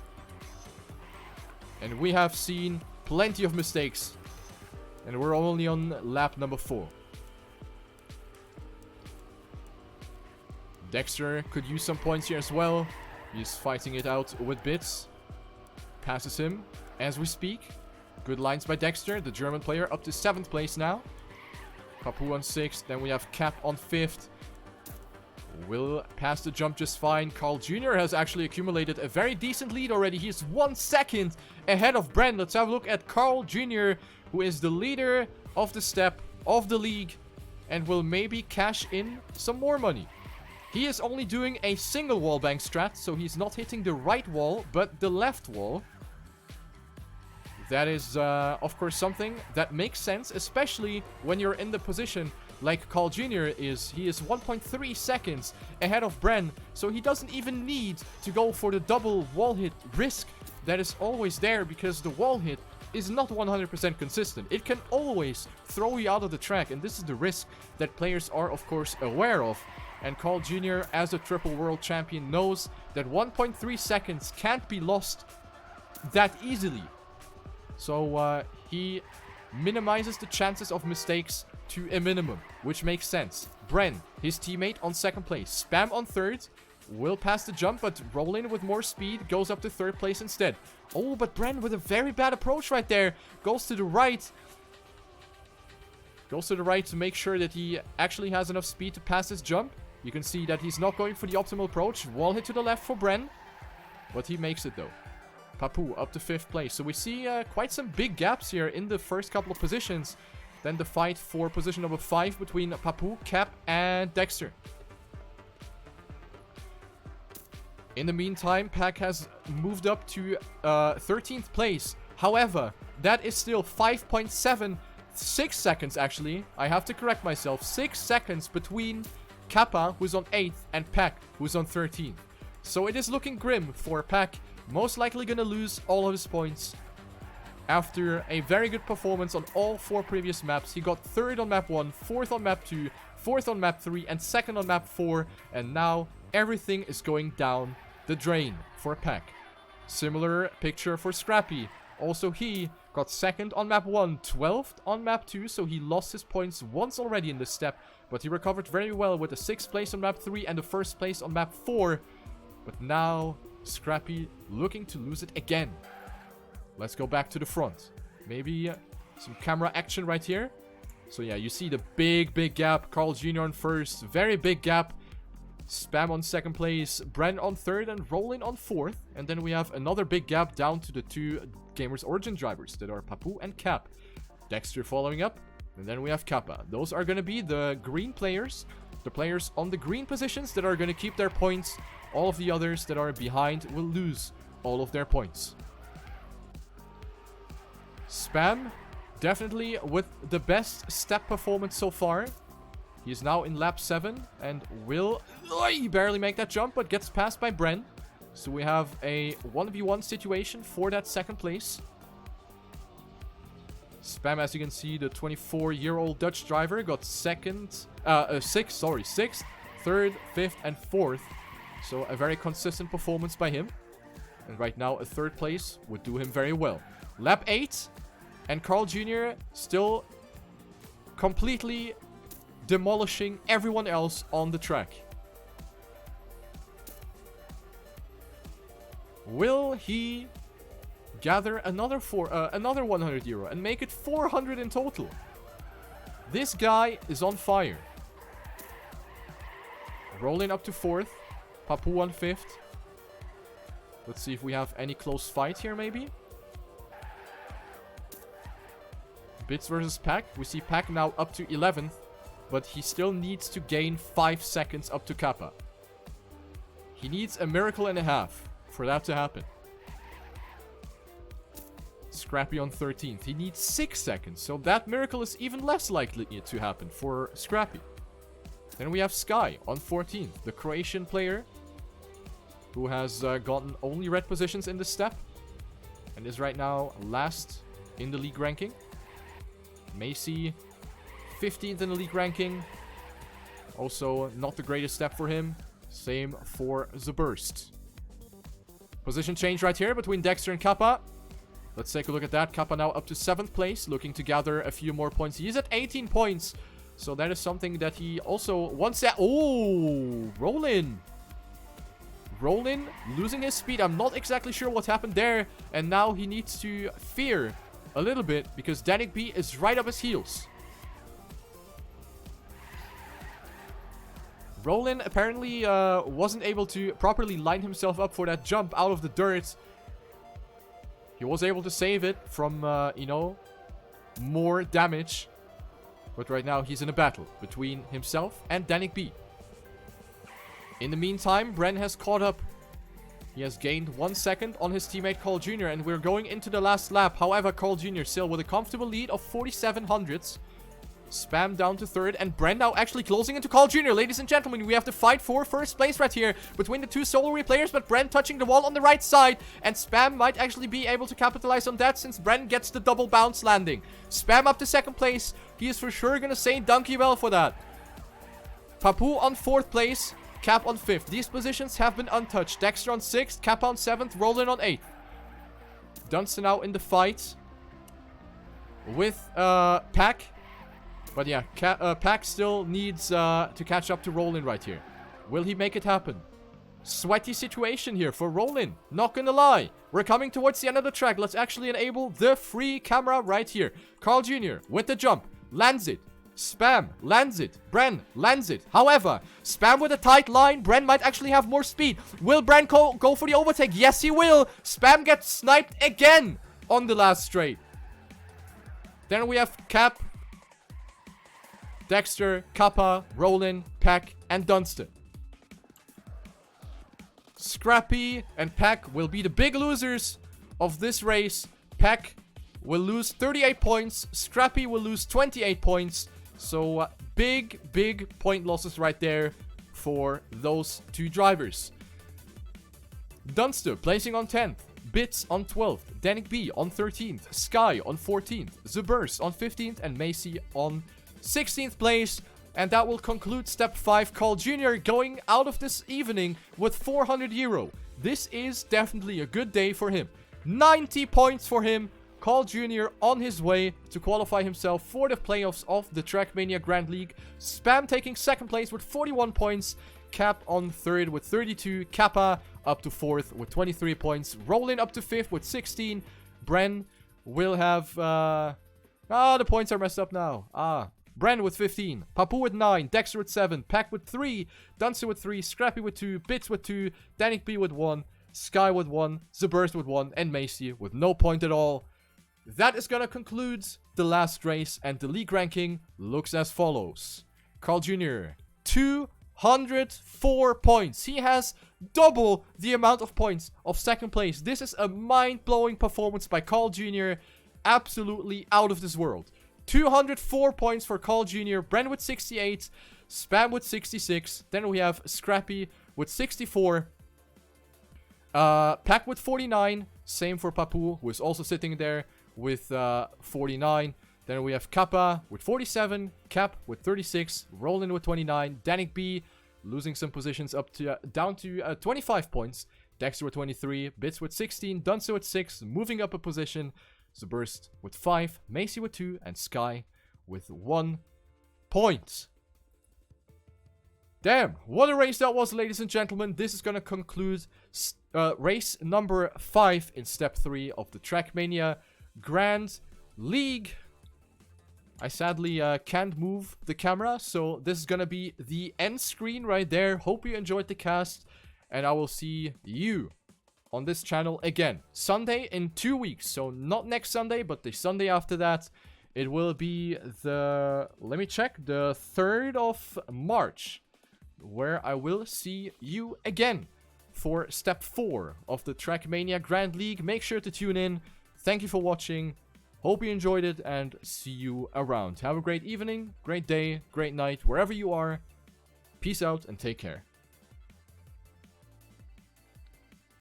And we have seen plenty of mistakes. And we're only on lap number 4. Dexter could use some points here as well. He's fighting it out with Bits. Passes him as we speak. Good lines by Dexter, the German player, up to 7th place now. Papu on 6th. Then we have Cap on 5th. Will pass the jump just fine. Carl Jr. has actually accumulated a very decent lead already. He's 1 second ahead of Bren. Let's have a look at Carl Jr., who is the leader of the step of the league and will maybe cash in some more money. He is only doing a single wallbang strat, so he's not hitting the right wall, but the left wall. That is, of course, something that makes sense, especially when you're in the position like Carl Jr. is. He is 1.3 seconds ahead of Bren, so he doesn't even need to go for the double wall hit risk that is always there, because the wall hit is not 100% consistent. It can always throw you out of the track, and this is the risk that players are, of course, aware of. And Carl Jr., as a triple world champion, knows that 1.3 seconds can't be lost that easily. So he minimizes the chances of mistakes to a minimum, which makes sense. Bren, his teammate, on 2nd place. Spam on 3rd. Will pass the jump, but roll in with more speed. Goes up to 3rd place instead. Oh, but Bren with a very bad approach right there. Goes to the right. Goes to the right to make sure that he actually has enough speed to pass his jump. You can see that he's not going for the optimal approach. Wall hit to the left for Bren. But he makes it though. Papu up to 5th place. So we see quite some big gaps here in the first couple of positions. Then the fight for position number 5 between Papu, Cap, and Dexter. In the meantime, Pack has moved up to 13th place. However, that is still 5.76 seconds actually. I have to correct myself. 6 seconds between Kappa, who's on 8th, and Pack, who's on 13th. So it is looking grim for Pack. Most likely gonna lose all of his points. After a very good performance on all 4 previous maps. He got 3rd on map 1, 4th on map 2, 4th on map 3, and 2nd on map 4. And now everything is going down the drain for Pack. Similar picture for Scrappy. Also he got 2nd on map 1, 12th on map 2. So he lost his points once already in this step. But he recovered very well with the 6th place on map 3 and the 1st place on map 4. But now Scrappy looking to lose it again. Let's go back to the front. Maybe some camera action right here. So yeah, you see the big gap. Carl Jr. on 1st. Very big gap. Spam on 2nd place. Bren on 3rd and Rollin on 4th. And then we have another big gap down to the 2 Gamers Origin drivers that are Papu and Cap. Dexter following up. And then we have Kappa. Those are going to be the green players. The players on the green positions that are going to keep their points. All of the others that are behind will lose all of their points. Spam, definitely with the best step performance so far. He is now in lap 7 and will barely make that jump, but gets passed by Bren. So we have a 1v1 situation for that 2nd place. Spam, as you can see, the 24-year-old Dutch driver got sixth, 3rd, 5th, and 4th. So a very consistent performance by him. And right now, a 3rd place would do him very well. Lap 8, and Carl Jr. still completely demolishing everyone else on the track. Will he gather another 100 euro and make it 400 in total? This guy is on fire. Rolling up to 4th. Papu on 5th. Let's see if we have any close fight here, maybe. Bits versus Pack. We see Pack now up to 11th, but he still needs to gain 5 seconds up to Kappa. He needs a miracle and a half for that to happen. Scrappy on 13th. He needs 6 seconds, so that miracle is even less likely to happen for Scrappy. Then we have Sky on 14th, the Croatian player who has gotten only red positions in the step and is right now last in the league ranking. Macy, 15th in the league ranking. Also, not the greatest step for him. Same for the Burst. Position change right here between Dexter and Kappa. Let's take a look at that. Kappa now up to 7th place, looking to gather a few more points. He is at 18 points. So that is something that he also wants that. Oh, Rollin. Rollin losing his speed. I'm not exactly sure what happened there. And now he needs to fear a little bit because Danik B is right up his heels. Rollin apparently wasn't able to properly line himself up for that jump out of the dirt. He was able to save it from, you know, more damage. But right now he's in a battle between himself and Danik B. In the meantime, Bren has caught up. He has gained 1 second on his teammate Carl Jr. and we're going into the last lap. However, Carl Jr. still with a comfortable lead of 4,700. Spam down to 3rd and Bren now actually closing into Carl Jr. Ladies and gentlemen, we have to fight for 1st place right here between the two solo players, but Bren touching the wall on the right side and Spam might actually be able to capitalize on that since Bren gets the double bounce landing. Spam up to 2nd place. He is for sure gonna say donkey well for that. Papu on 4th place. Cap on 5th. These positions have been untouched. Dexter on 6th. Cap on 7th. Rollin on 8th. Dunstan now in the fight with Pack. But yeah, Pack still needs to catch up to Rollin right here. Will he make it happen? Sweaty situation here for Rollin. Not gonna lie. We're coming towards the end of the track. Let's actually enable the free camera right here. Carl Jr. with the jump. Lands it. Spam lands it. Bren lands it. However, Spam with a tight line. Bren might actually have more speed. Will Bren go for the overtake? Yes, he will. Spam gets sniped again on the last straight. Then we have Cap, Dexter, Kappa, Rollin, Pack, and Dunstan. Scrappy and Pack will be the big losers of this race. Pack will lose 38 points. Scrappy will lose 28 points. So big point losses right there for those two drivers. Dunster placing on 10th. Bits on 12th. Danik B on 13th. Sky on 14th. Zuburst on 15th. And Macy on 16th place. And that will conclude step 5. Carl Jr. going out of this evening with 400 euro. This is definitely a good day for him. 90 points for him. Carl Jr. on his way to qualify himself for the playoffs of the TrackMania Grand League. Spam taking 2nd place with 41 points. Cap on 3rd with 32. Kappa up to 4th with 23 points. Rollin up to 5th with 16. Bren will have... the points are messed up now. Bren with 15. Papu with 9. Dexter with 7. Pack with 3. Dunster with 3. Scrappy with 2. Bits with 2. Danik B with 1. Sky with 1. Zuburst with 1. And Macy with no point at all. That is gonna conclude the last race, and the league ranking looks as follows. Carl Jr. 204 points. He has double the amount of points of 2nd place. This is a mind-blowing performance by Carl Jr. Absolutely out of this world. 204 points for Carl Jr. Bren with 68. Spam with 66. Then we have Scrappy with 64. Pack with 49. Same for Papu, who is also sitting there with 49. Then we have Kappa with 47, Cap with 36, Roland with 29, Danik B losing some positions up to down to 25 points, Dexter with 23, Bits with 16, Dunso with 6, moving up a position, Zaburst with 5, Macy with 2, and Sky with 1 point. Damn, what a race that was, ladies and gentlemen. This is going to conclude race number 5 in step 3 of the TrackMania Grand League. I sadly can't move the camera, so this is going to be the end screen right there. Hope you enjoyed the cast, and I will see you on this channel again Sunday in 2 weeks. So not next Sunday, but the Sunday after that. It will be the, let me check, the 3rd of March, where I will see you again for step 4 of the TrackMania Grand League. Make sure to tune in. Thank you for watching. Hope you enjoyed it, and see you around. Have a great evening, great day, great night, wherever you are. Peace out and take care.